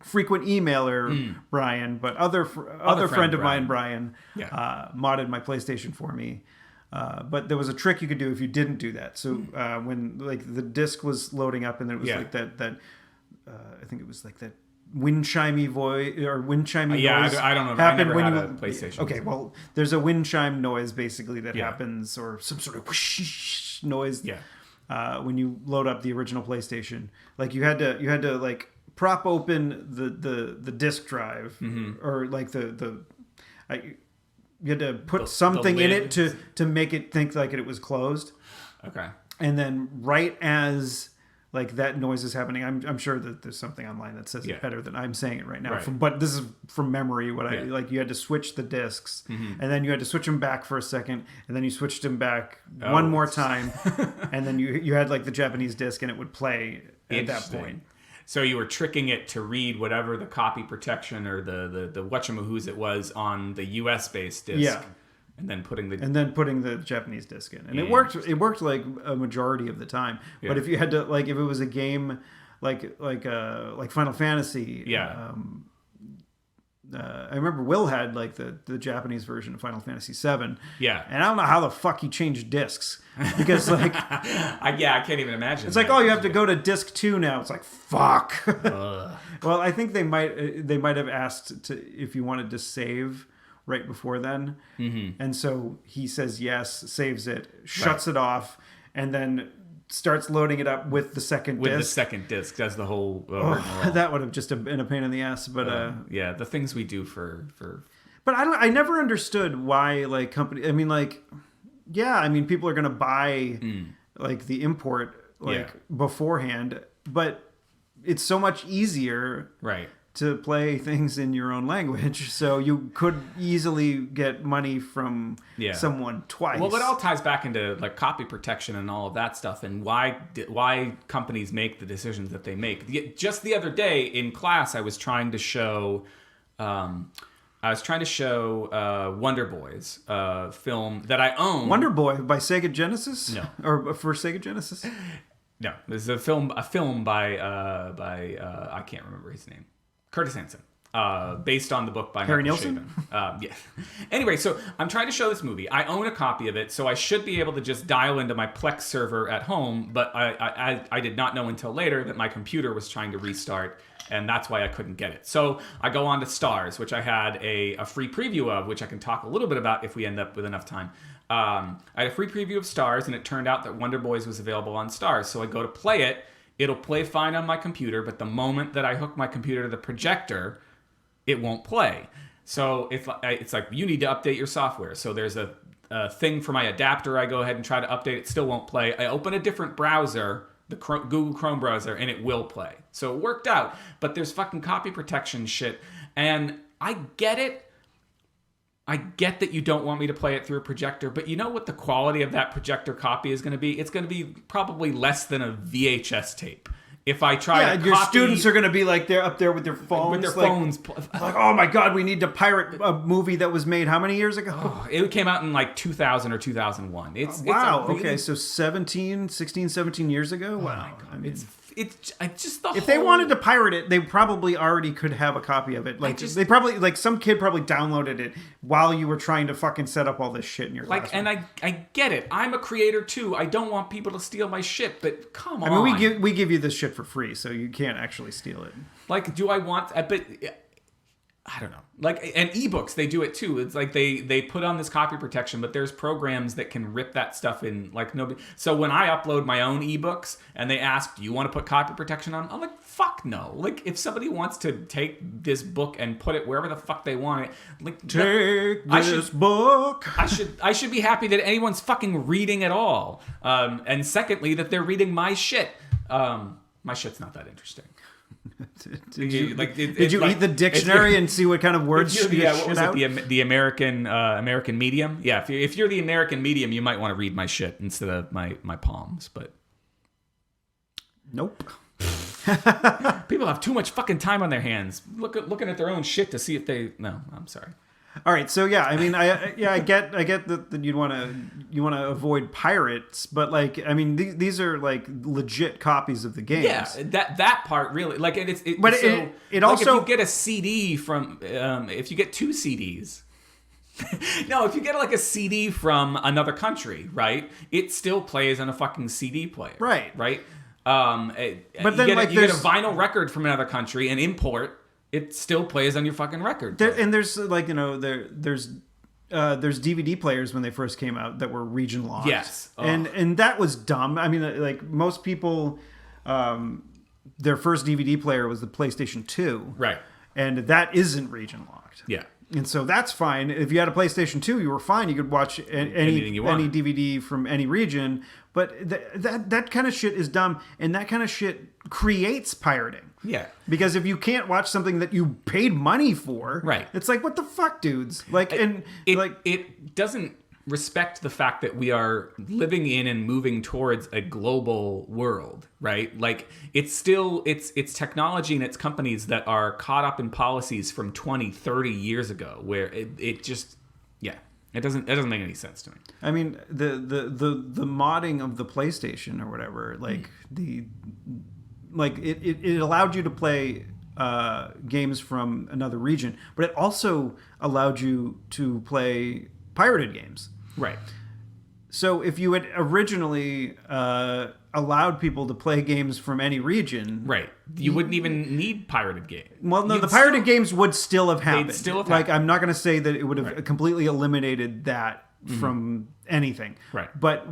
frequent emailer Brian, but other friend of mine, Brian, modded my PlayStation for me. But there was a trick you could do if you didn't do that. So when like the disc was loading up and there was like that I think it was like that wind chimey voice or wind chimey noise. I don't know. I never had a PlayStation. Okay, well, there's a wind chime noise basically that happens, or some sort of whoosh noise. Yeah. When you load up the original PlayStation, like you had to like prop open the disc drive, or like you had to put something in it to make it think like it was closed. Okay. And then right as like that noise is happening, I'm sure that there's something online that says it better than I'm saying it right now. Right. But this is from memory. I like, you had to switch the discs, and then you had to switch them back for a second, and then you switched them back one more time, and then you had like the Japanese disc, and it would play at that point. So you were tricking it to read whatever the copy protection or the whatchamahoos it was on the US based disc. Yeah. And then putting the Japanese disc in, and it worked like a majority of the time. Yeah. But if you had to, like, if it was a game like Final Fantasy, I remember Will had like the Japanese version of Final Fantasy VII. Yeah, and I don't know how the fuck he changed discs, because like I can't even imagine. It's like, oh, you have to go to disc 2 now. It's like, fuck. Well, I think they might have asked if you wanted to save right before then, and so he says yes, saves it, shuts it off, and then starts loading it up with the second disc. With the second disc, that's the whole. That would have just been a pain in the ass, but the things we do for. But I never understood why, like, company. I mean, like, people are gonna buy like the import beforehand, but it's so much easier, right, to play things in your own language, so you could easily get money from someone twice. Well, it all ties back into like copy protection and all of that stuff, and why companies make the decisions that they make. Just the other day in class, I was trying to show Wonder Boys, film that I own. Wonder Boy by Sega Genesis? No, or for Sega Genesis? No, this is a film by I can't remember his name. Curtis Hanson, based on the book by Harry Michael Nilsson. Yeah. Anyway, so I'm trying to show this movie. I own a copy of it, so I should be able to just dial into my Plex server at home. But I did not know until later that my computer was trying to restart, and that's why I couldn't get it. So I go on to Stars, which I had a free preview of, which I can talk a little bit about if we end up with enough time. I had a free preview of Stars, and it turned out that Wonder Boys was available on Stars. So I go to play it. It'll play fine on my computer, but the moment that I hook my computer to the projector, it won't play. So it's like, you need to update your software. So there's a thing for my adapter. I go ahead and try to update it. Still won't play. I open a different browser, the Google Chrome browser, and it will play. So it worked out. But there's fucking copy protection shit. And I get it. I get that you don't want me to play it through a projector, but you know what the quality of that projector copy is going to be? It's going to be probably less than a VHS tape. If I try to your students are going to be like, they're up there with their phones. With their phones. Like, oh my God, we need to pirate a movie that was made how many years ago? It came out in like 2000 or 2001. Okay, so 16, 17 years ago? Wow. I mean, it's just if they wanted to pirate it, they probably already could have a copy of it. Like, they probably, like, some kid probably downloaded it while you were trying to fucking set up all this shit in your classroom. And I get it. I'm a creator too. I don't want people to steal my shit, but come on. I mean, we give you this shit for free, so you can't actually steal it. Like, do I want? But I don't know. Like, and ebooks, they do it too. It's like they put on this copy protection, but there's programs that can rip that stuff in like nobody. So when I upload my own ebooks and they ask, do you want to put copy protection on? I'm like, fuck no. Like, if somebody wants to take this book and put it wherever the fuck they want it, like, take this book. I should be happy that anyone's fucking reading at all. And secondly, that they're reading my shit. My shit's not that interesting. Did you eat the dictionary and see what kind of words the American Medium? Yeah, if you're the American Medium, you might want to read my shit instead of my palms, but nope. People have too much fucking time on their hands looking at their own shit to see if they. No, I'm sorry. All right, so yeah, I mean, I get that you'd want to avoid pirates, but like, I mean, these are like legit copies of the games. Yeah, that part really, like, it also, like, if you get a CD from, if you get 2 CDs. No, if you get like a CD from another country, right? It still plays on a fucking CD player, right? Right. But then, you like, get a there's vinyl record from another country and import, it still plays on your fucking record. and there's like there's DVD players when they first came out that were region locked. Yes. And that was dumb. I mean, like most people, their first DVD player was the PlayStation 2. Right. And that isn't region locked. Yeah. And so that's fine. If you had a PlayStation 2, you were fine. You could watch any DVD from any region. But that kind of shit is dumb. And that kind of shit creates pirating. Yeah. Because if you can't watch something that you paid money for, right, it's like, what the fuck, dudes? Like, it doesn't respect the fact that we are living in and moving towards a global world, right? Like, it's still it's technology and it's companies that are caught up in policies from 20, 30 years ago, where it just it doesn't make any sense to me. I mean, the modding of the PlayStation or whatever, like it allowed you to play games from another region, but it also allowed you to play pirated games. Right. So if you had originally allowed people to play games from any region, right, you wouldn't even need pirated games. Well, no, the pirated games would still have happened. They'd still have happened. happened. I'm not going to say that it would have completely eliminated that from anything. Right. But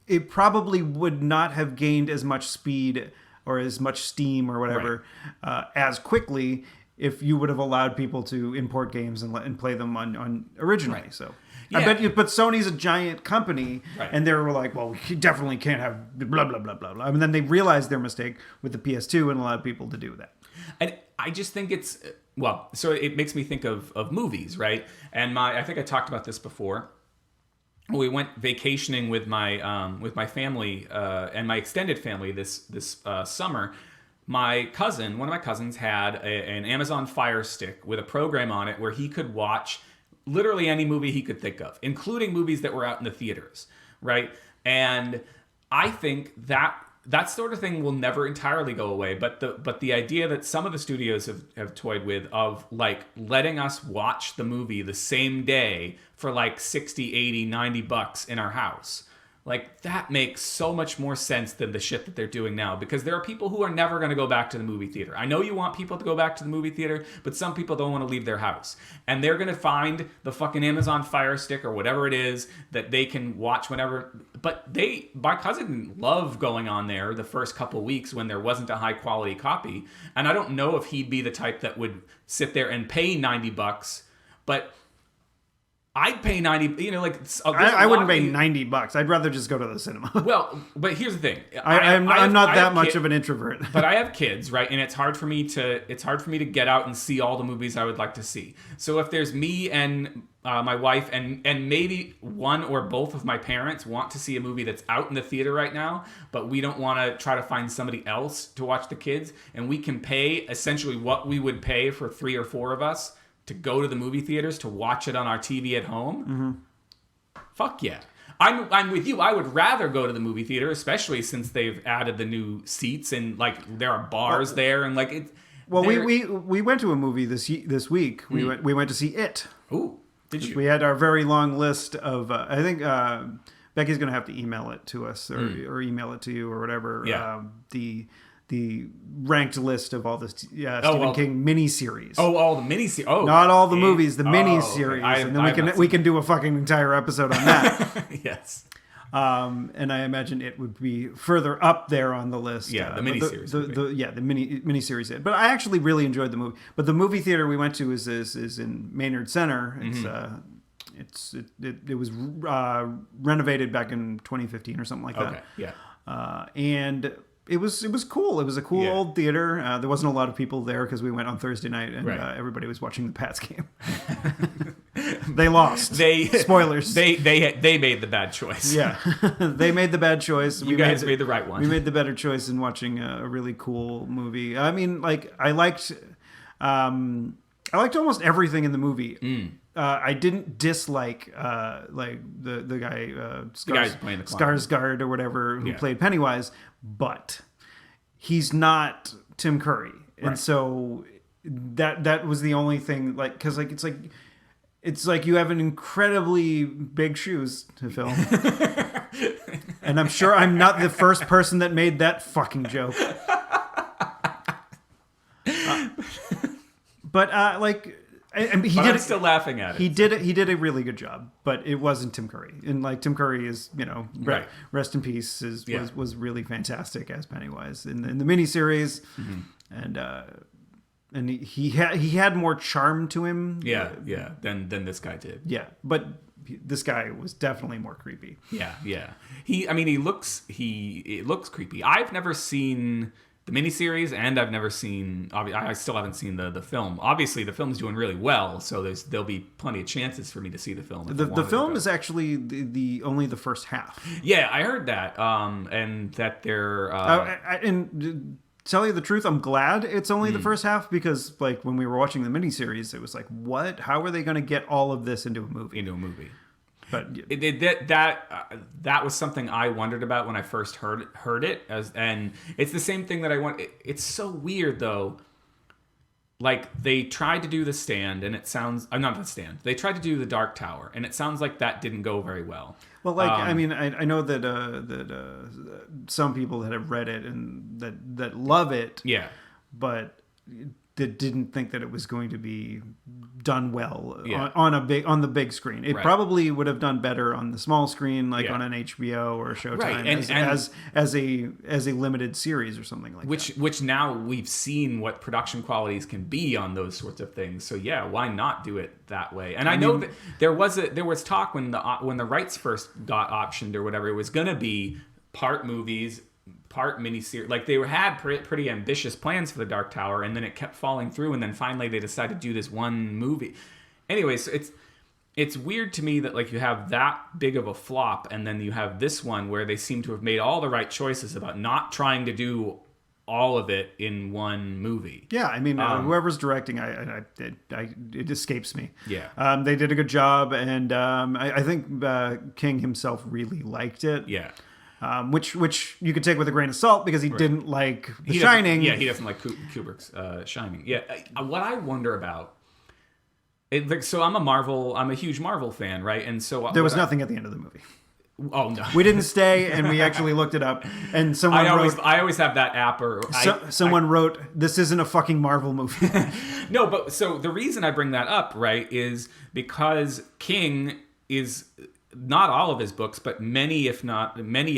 it probably would not have gained as much speed or as much steam or whatever as quickly if you would have allowed people to import games and play them on originally. Right. So. Yeah. I bet you, but Sony's a giant company, and they were like, well, we definitely can't have blah, blah, blah, blah, blah. I mean, then they realized their mistake with the PS2 and allowed people to do that. And I just think it's, well, so it makes me think of movies, right? And I think I talked about this before. We went vacationing with my family and my extended family this summer. One of my cousins had an Amazon Fire Stick with a program on it where he could watch literally any movie he could think of, including movies that were out in the theaters, right? And I think that sort of thing will never entirely go away, but the idea that some of the studios have toyed with of like letting us watch the movie the same day for like 60, 80, 90 bucks in our house. Like, that makes so much more sense than the shit that they're doing now, because there are people who are never going to go back to the movie theater. I know you want people to go back to the movie theater, but some people don't want to leave their house. And they're going to find the fucking Amazon Fire Stick or whatever it is that they can watch whenever. But my cousin loved going on there the first couple weeks when there wasn't a high quality copy. And I don't know if he'd be the type that would sit there and pay 90 bucks, but I'd pay 90, like... I wouldn't pay 90 bucks. I'd rather just go to the cinema. Well, but here's the thing. I'm not that much of an introvert. But I have kids, right? And it's hard for me to get out and see all the movies I would like to see. So if there's me and my wife and maybe one or both of my parents want to see a movie that's out in the theater right now, but we don't want to try to find somebody else to watch the kids, and we can pay essentially what we would pay for 3 or 4 of us to go to the movie theaters to watch it on our TV at home, fuck yeah. I'm with you. I would rather go to the movie theater, especially since they've added the new seats and like there are bars there and like it. Well, we went to a movie this week. We went to see It. Ooh, did you? We had our very long list of. I think Becky's going to have to email it to us or email it to you or whatever. Yeah. The ranked list of all the Stephen King miniseries. Oh, all the miniseries. Oh, not all the movies, the miniseries, and then we can do a fucking entire episode on that. Yes. And I imagine it would be further up there on the list. Yeah, the miniseries. The miniseries. But I actually really enjoyed the movie. But the movie theater we went to is in Maynard Center. It's it was renovated back in 2015 or something like that. Okay. Yeah. And it was cool. It was a cool old theater. There wasn't a lot of people there because we went on Thursday night and everybody was watching the Pats game. They lost. Spoilers. They made the bad choice. Yeah, they made the bad choice. You guys made the right one. We made the better choice in watching a really cool movie. I mean, like I liked almost everything in the movie. I didn't dislike like the guy Skarsgård or whatever who played Pennywise, but he's not Tim Curry, and so that was the only thing. Like, because like it's like it's like you have an incredibly big shoes to fill. And I'm sure I'm not the first person that made that fucking joke. I'm still laughing at it. He did a really good job, but it wasn't Tim Curry. And like Tim Curry is, Right. rest in peace, was really fantastic as Pennywise in the miniseries, and he had more charm to him. Than this guy did. Yeah, but this guy was definitely more creepy. Yeah. It looks creepy. I've never seen the miniseries, and I've never seen. I still haven't seen the film. Obviously, the film's doing really well, so there'll be plenty of chances for me to see the film. The film is actually the only the first half. Yeah, I heard that, and that they're. And tell you the truth, I'm glad it's only the first half, because like when we were watching the miniseries, it was like, what? How are they going to get all of this into a movie? But that was something I wondered about when I first heard it, and it's the same thing that I want. It's so weird though. Like they tried to do The Stand, and it sounds not The Stand. They tried to do The Dark Tower, and it sounds like that didn't go very well. Well, like I know that some people that have read it and that love it. Yeah, but that didn't think that it was going to be done well on the big screen. It probably would have done better on the small screen, like on an HBO or a Showtime, as a limited series or something like that. Which now we've seen what production qualities can be on those sorts of things. So yeah, why not do it that way? And I know that there was talk when the rights first got optioned or whatever, it was going to be part movies, part miniseries. Like they had pretty ambitious plans for The Dark Tower, and then it kept falling through, and then finally they decided to do this one movie. Anyways, it's weird to me that like you have that big of a flop, and then you have this one where they seem to have made all the right choices about not trying to do all of it in one movie. Yeah, I mean, whoever's directing, it escapes me. Yeah, they did a good job, and I think King himself really liked it. Yeah. Which you could take with a grain of salt, because he didn't like The Shining. Yeah, he doesn't like Kubrick's Shining. Yeah, what I wonder about, so I'm a huge Marvel fan, right? And so there was nothing at the end of the movie. Oh no, we didn't stay, and we actually looked it up. And someone I always have that app, or someone wrote, "This isn't a fucking Marvel movie." No, but so the reason I bring that up, right, is because King is. Not all of his books, but many of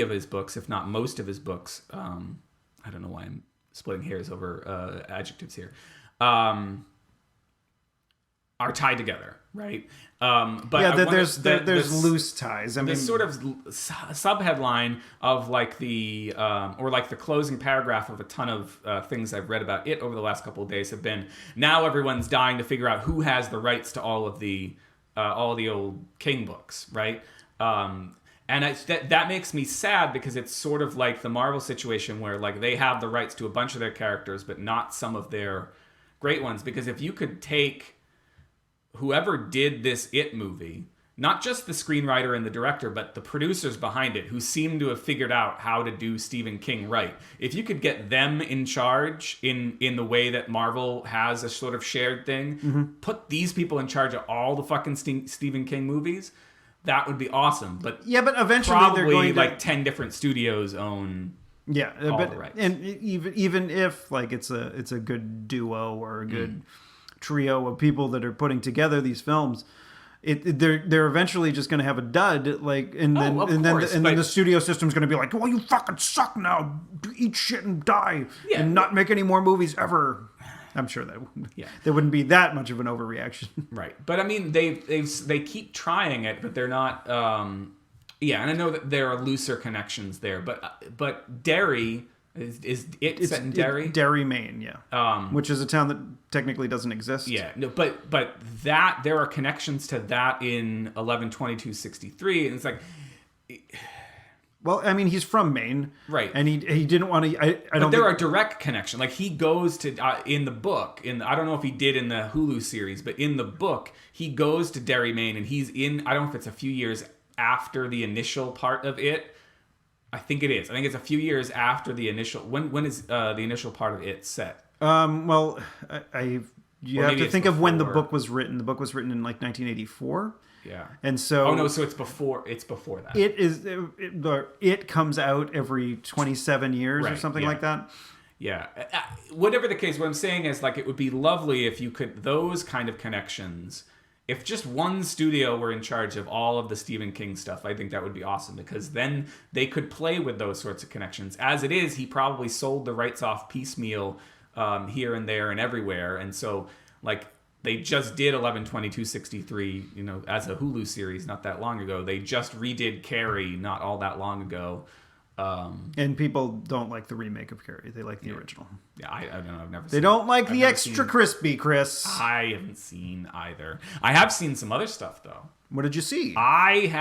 his books, if not most of his books. I don't know why I'm splitting hairs over adjectives here. Are tied together, right? But yeah, there's loose ties. I mean, this sort of subheadline of like the or like the closing paragraph of a ton of things I've read about it over the last couple of days have been, now everyone's dying to figure out who has the rights to all of the old King books, right? And that makes me sad, because it's sort of like the Marvel situation where like they have the rights to a bunch of their characters, but not some of their great ones. Because if you could take whoever did this It movie, not just the screenwriter and the director, but the producers behind it, who seem to have figured out how to do Stephen King right. If you could get them in charge in the way that Marvel has a sort of shared thing, put these people in charge of all the fucking Stephen King movies, that would be awesome. But but eventually probably they're going like 10 different studios own all the rights. And even if like it's a good duo or a good trio of people that are putting together these films, they're eventually just going to have a dud, like, and then the studio system's going to be like, well, you fucking suck now, eat shit and die, and not make any more movies ever. I'm sure that there wouldn't be that much of an overreaction, right? But I mean, they keep trying it, but they're not. And I know that there are looser connections there, but Derry. Is it set in Derry? Derry, Maine, which is a town that technically doesn't exist. Yeah, no, but that there are connections to that in 11/22/63, and it's like, well, I mean, he's from Maine, right? And he didn't want to. But there are direct connections. Like he goes to in the book. I don't know if he did in the Hulu series, but in the book he goes to Derry, Maine, and he's in. I don't know if it's a few years after the initial part of it. I think it is. I think it's a few years after the initial. When is the initial part of it set? Well, I you have to think of when the book was written. The book was written in like 1984. Yeah. And so... Oh, no, so it's before that. It comes out every 27 years or something like that. Yeah. Whatever the case, what I'm saying is, like, it would be lovely if you could... Those kind of connections... If just one studio were in charge of all of the Stephen King stuff, I think that would be awesome, because then they could play with those sorts of connections. As it is, he probably sold the rights off piecemeal here and there and everywhere. And so, like, they just did 11/22/63, you know, as a Hulu series not that long ago. They just redid Carrie not all that long ago. And people don't like the remake of Carrie. They like the original. Yeah, I don't know. I've never seen They don't like the extra crispy, Chris. I haven't seen either. I have seen some other stuff, though. What did you see? Stephanie...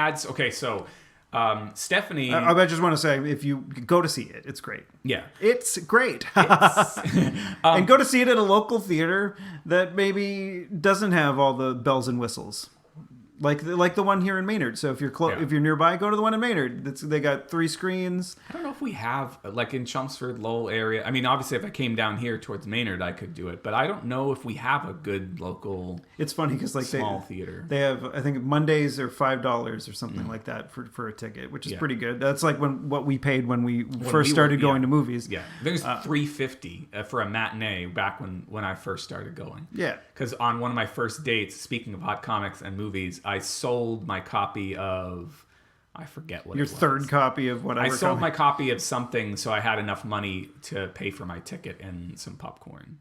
I just want to say, if you go to see it, it's great. Yeah. It's great. And go to see it at a local theater that maybe doesn't have all the bells and whistles. Like the one here in Maynard. So if you're if you're nearby, go to the one in Maynard. They got 3 screens. I don't know if we have, like, in Chelmsford, Lowell area. I mean, obviously, if I came down here towards Maynard, I could do it. But I don't know if we have a good local. It's funny because like small theater. They have, I think Mondays are $5 or something like that for a ticket, which is pretty good. That's like what we paid when we first started going to movies. Yeah, there's $3.50 for a matinee back when I first started going. Yeah, because on one of my first dates, speaking of hot comics and movies, I sold my copy of, I forget what your it was. Third copy of whatever. I sold my copy of something, so I had enough money to pay for my ticket and some popcorn.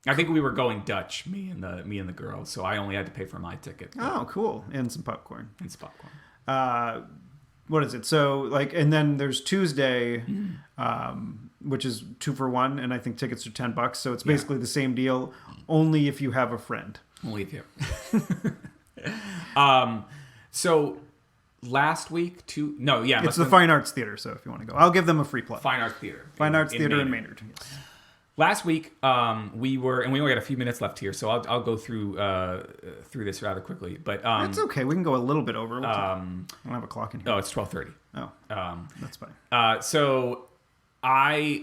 I think we were going Dutch, me and the girl, so I only had to pay for my ticket. Oh, cool. And some popcorn. What is it? So, like, and then there's Tuesday, which is 2 for 1, and I think tickets are $10. So it's basically the same deal, only if you have a friend. Only if you so last week, it's the Fine Arts Theater. So if you want to go, I'll give them a free plug. Fine Arts Theater. Fine Arts Theater in Maynard. Yes. Last week, we only got a few minutes left here, so I'll go through this rather quickly. But that's okay. We can go a little bit over. I don't have a clock in here. Oh, it's 12:30. Oh, that's fine. So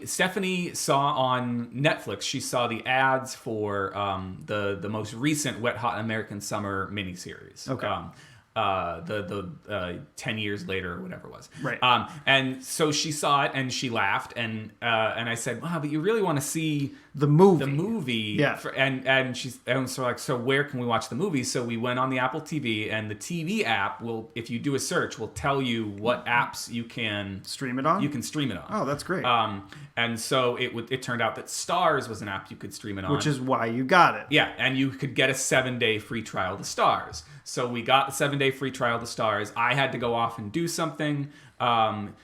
Stephanie saw on Netflix. She saw the ads for the most recent Wet Hot American Summer miniseries. Okay. The 10 years later or whatever it was. Right. And so she saw it and she laughed and I said, wow, but you really want to see the movie. The movie. Yeah. So where can we watch the movie? So we went on the Apple TV, and the TV app will, if you do a search, will tell you what apps you can stream it on. You can stream it on. Oh, that's great. And so it turned out that Stars was an app you could stream it on, which is why you got it. Yeah, and you could get a 7-day free trial to Stars. So we got the 7-day free trial to Stars. I had to go off and do something.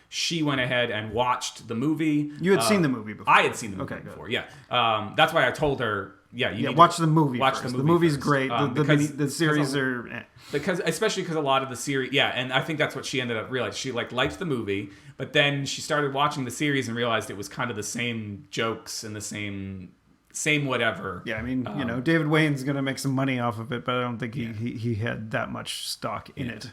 She went ahead and watched the movie. You had seen the movie before. I had seen the movie before. Yeah. That's why I told her. Yeah, you need watch to the movie. Watch first. the movie. The movie's first. great. The series are especially because a lot of the series. Yeah, and I think that's what she ended up realizing. She liked the movie, but then she started watching the series and realized it was kind of the same jokes and the same whatever. Yeah, I mean, David Wayne's gonna make some money off of it, but I don't think he had that much stock in it.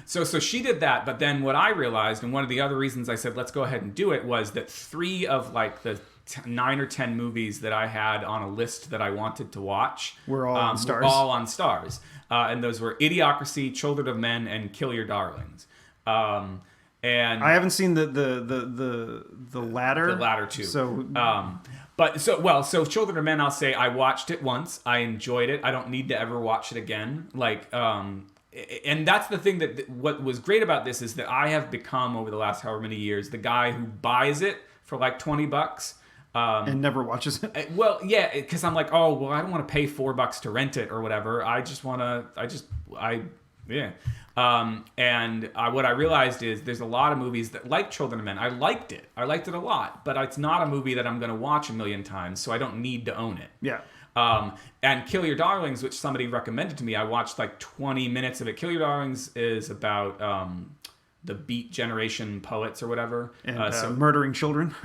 So she did that, but then what I realized, and one of the other reasons I said let's go ahead and do it, was that 3 of like the 9 or 10 movies that I had on a list that I wanted to watch were all on Stars. And those were Idiocracy, Children of Men, and Kill Your Darlings. And I haven't seen the latter. The latter 2. So. So Children of Men, I'll say I watched it once. I enjoyed it. I don't need to ever watch it again. And that's the thing what was great about this is that I have become, over the last however many years, the guy who buys it for like $20. And never watches it. Well, yeah, because I'm like, I don't want to pay $4 to rent it or whatever. What I realized is there's a lot of movies that, like Children of Men, I liked it a lot, but it's not a movie that I'm going to watch a million times, so I don't need to own it. Yeah. And Kill Your Darlings, which somebody recommended to me, I watched like 20 minutes of it. Kill Your Darlings is about the Beat Generation poets or whatever. And murdering children.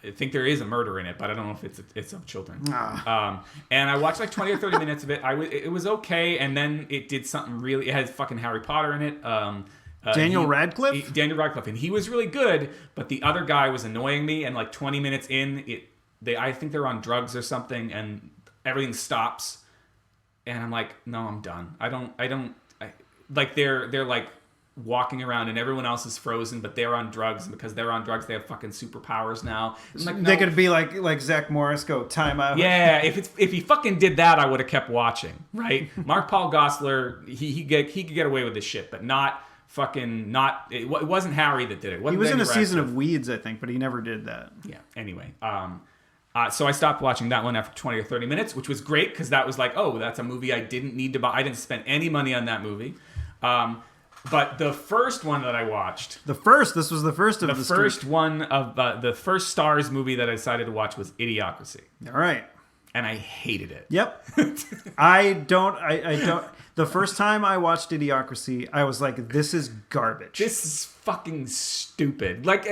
I think there is a murder in it, but I don't know if it's of children. And I watched like 20 or 30 minutes of it. It was okay, and then it did something really. It had fucking Harry Potter in it. Daniel Radcliffe? Daniel Radcliffe, and he was really good, but the other guy was annoying me. And like 20 minutes in, I think they're on drugs or something, and everything stops, and I'm like, no, I'm done. Like they're like walking around and everyone else is frozen, but they're on drugs, and because they're on drugs, they have fucking superpowers now. I'm like, no. They could be like Zach Morris, go time out. Yeah, if he fucking did that, I would have kept watching, right? Mark Paul Gosselaar, he could get away with this shit, but not. It wasn't Harry that did it. He was in a season of Weeds, I think, but he never did that. Yeah. Anyway, so I stopped watching that one after 20 or 30 minutes, which was great because that was like, oh, that's a movie I didn't need to buy. I didn't spend any money on that movie. But the first one that I watched, this was the first of the first one of the first Stars movie that I decided to watch was Idiocracy. All right. And I hated it. Yep. I don't. The first time I watched Idiocracy, I was like, "This is garbage. This is fucking stupid." Like,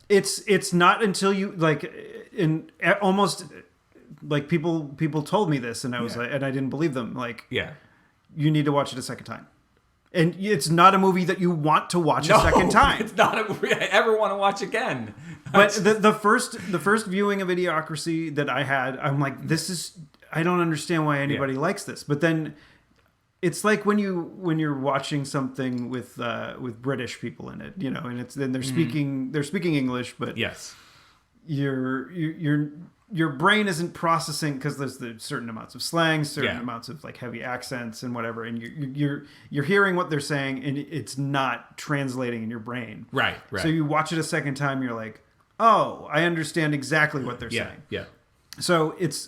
It's not until you like, in almost like people told me this, and I was like, and I didn't believe them. Like, yeah, you need to watch it a second time. And it's not a movie that you want to watch a second time. It's not a movie I ever want to watch again. But the first viewing of Idiocracy that I had, I'm like, I don't understand why anybody likes this. But then it's like when you're watching something with British people in it, you know, and they're speaking English, but yes, your brain isn't processing because there's certain amounts of slang, certain amounts of like heavy accents and whatever, and you're hearing what they're saying, and it's not translating in your brain. Right. So you watch it a second time, you're like, oh, I understand exactly what they're saying. Yeah. So it's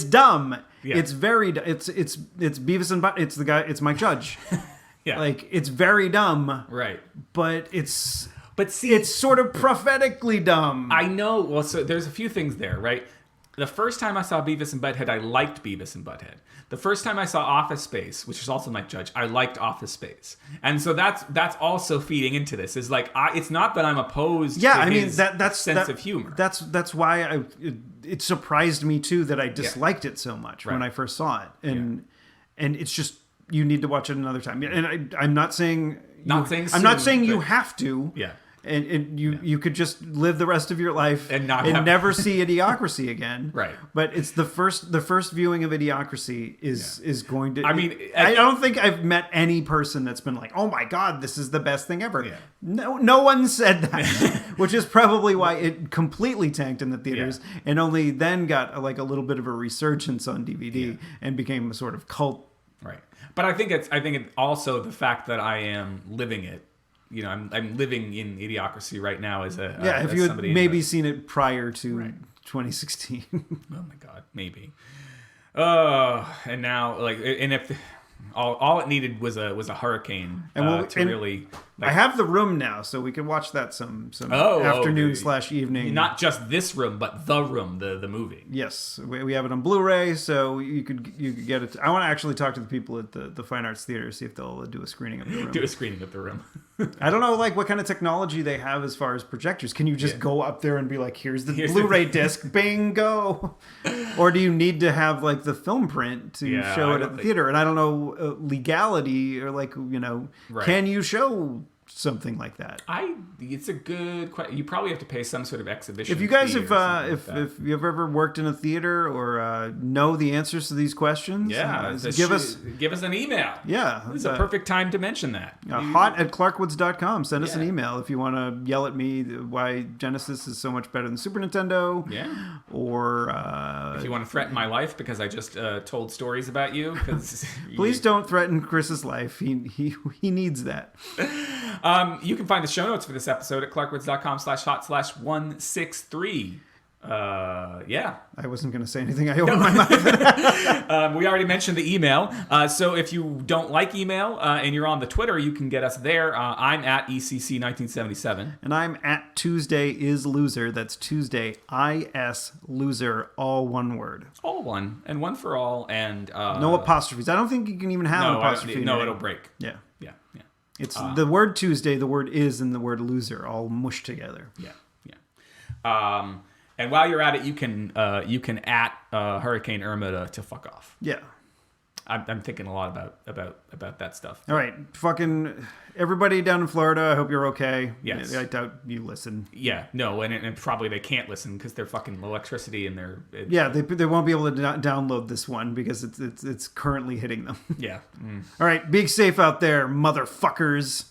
dumb. Yeah. It's very it's Beavis and Butt. It's Mike Judge. Yeah. Like, it's very dumb. Right. But it's it's sort of prophetically dumb. I know. Well, so there's a few things there, right? The first time I saw Beavis and Butthead, I liked Beavis and Butthead. The first time I saw Office Space, which is also Mike Judge, I liked Office Space. And so that's also feeding into this. Is like, it's not that I'm opposed to his sense of humor. That's why it surprised me too that I disliked it so much when I first saw it. And it's just, you need to watch it another time. And I'm not saying you have to. Yeah. And you could just live the rest of your life and never see Idiocracy again. Right. But it's the first viewing of Idiocracy is going to. I mean, I don't think I've met any person that's been like, oh my God, this is the best thing ever. Yeah. No one said that, which is probably why it completely tanked in the theaters and only then got a little bit of a resurgence on DVD and became a sort of cult. Right. But I think it's also the fact that I am living it. You know, I'm living in Idiocracy right now as a if you had maybe seen it prior to 2016. Oh my God, maybe. And now if all it needed was a hurricane really. I have the room now, so we can watch that some afternoon/evening. Not just this room, but the room, the movie. Yes, we have it on Blu-ray, so you could get it. I want to actually talk to the people at the Fine Arts Theater, see if they'll do a screening of the room. Do a screening of the room. I don't know, what kind of technology they have as far as projectors. Can you just go up there and be like, "Here's the Blu-ray disc, bingo," or do you need to have the film print to show it at the theater? And I don't know legality or can you show something like that? It's a good question. You probably have to pay some sort of exhibition. If you guys have, if you've ever worked in a theater or know the answers to these questions, give us an email. Yeah, this is a perfect time to mention that. hot@clarkwoods.com. Send us an email if you want to yell at me why Genesis is so much better than Super Nintendo. Yeah. Or if you want to threaten my life because I just told stories about you. Please don't threaten Chris's life. He needs that. You can find the show notes for this episode at clarkwoods.com/hot/163. I wasn't going to say anything. I opened my mouth. We already mentioned the email. So if you don't like email and you're on the Twitter, you can get us there. I'm at ECC1977. And I'm at Tuesday is Loser. That's Tuesday IS Loser, all one word. All one. And one for all. And no apostrophes. I don't think you can even have an apostrophe. No, it'll break. Yeah. It's the word Tuesday, the word is, and the word loser all mushed together. Yeah. And while you're at it, you can at Hurricane Irma to fuck off. Yeah. I'm thinking a lot about that stuff. All right, fucking everybody down in Florida, I hope you're okay. Yes. I doubt you listen. Yeah, no, and probably they can't listen because they're fucking electricity and they're... They won't be able to download this one because it's currently hitting them. Yeah. All right, be safe out there, motherfuckers.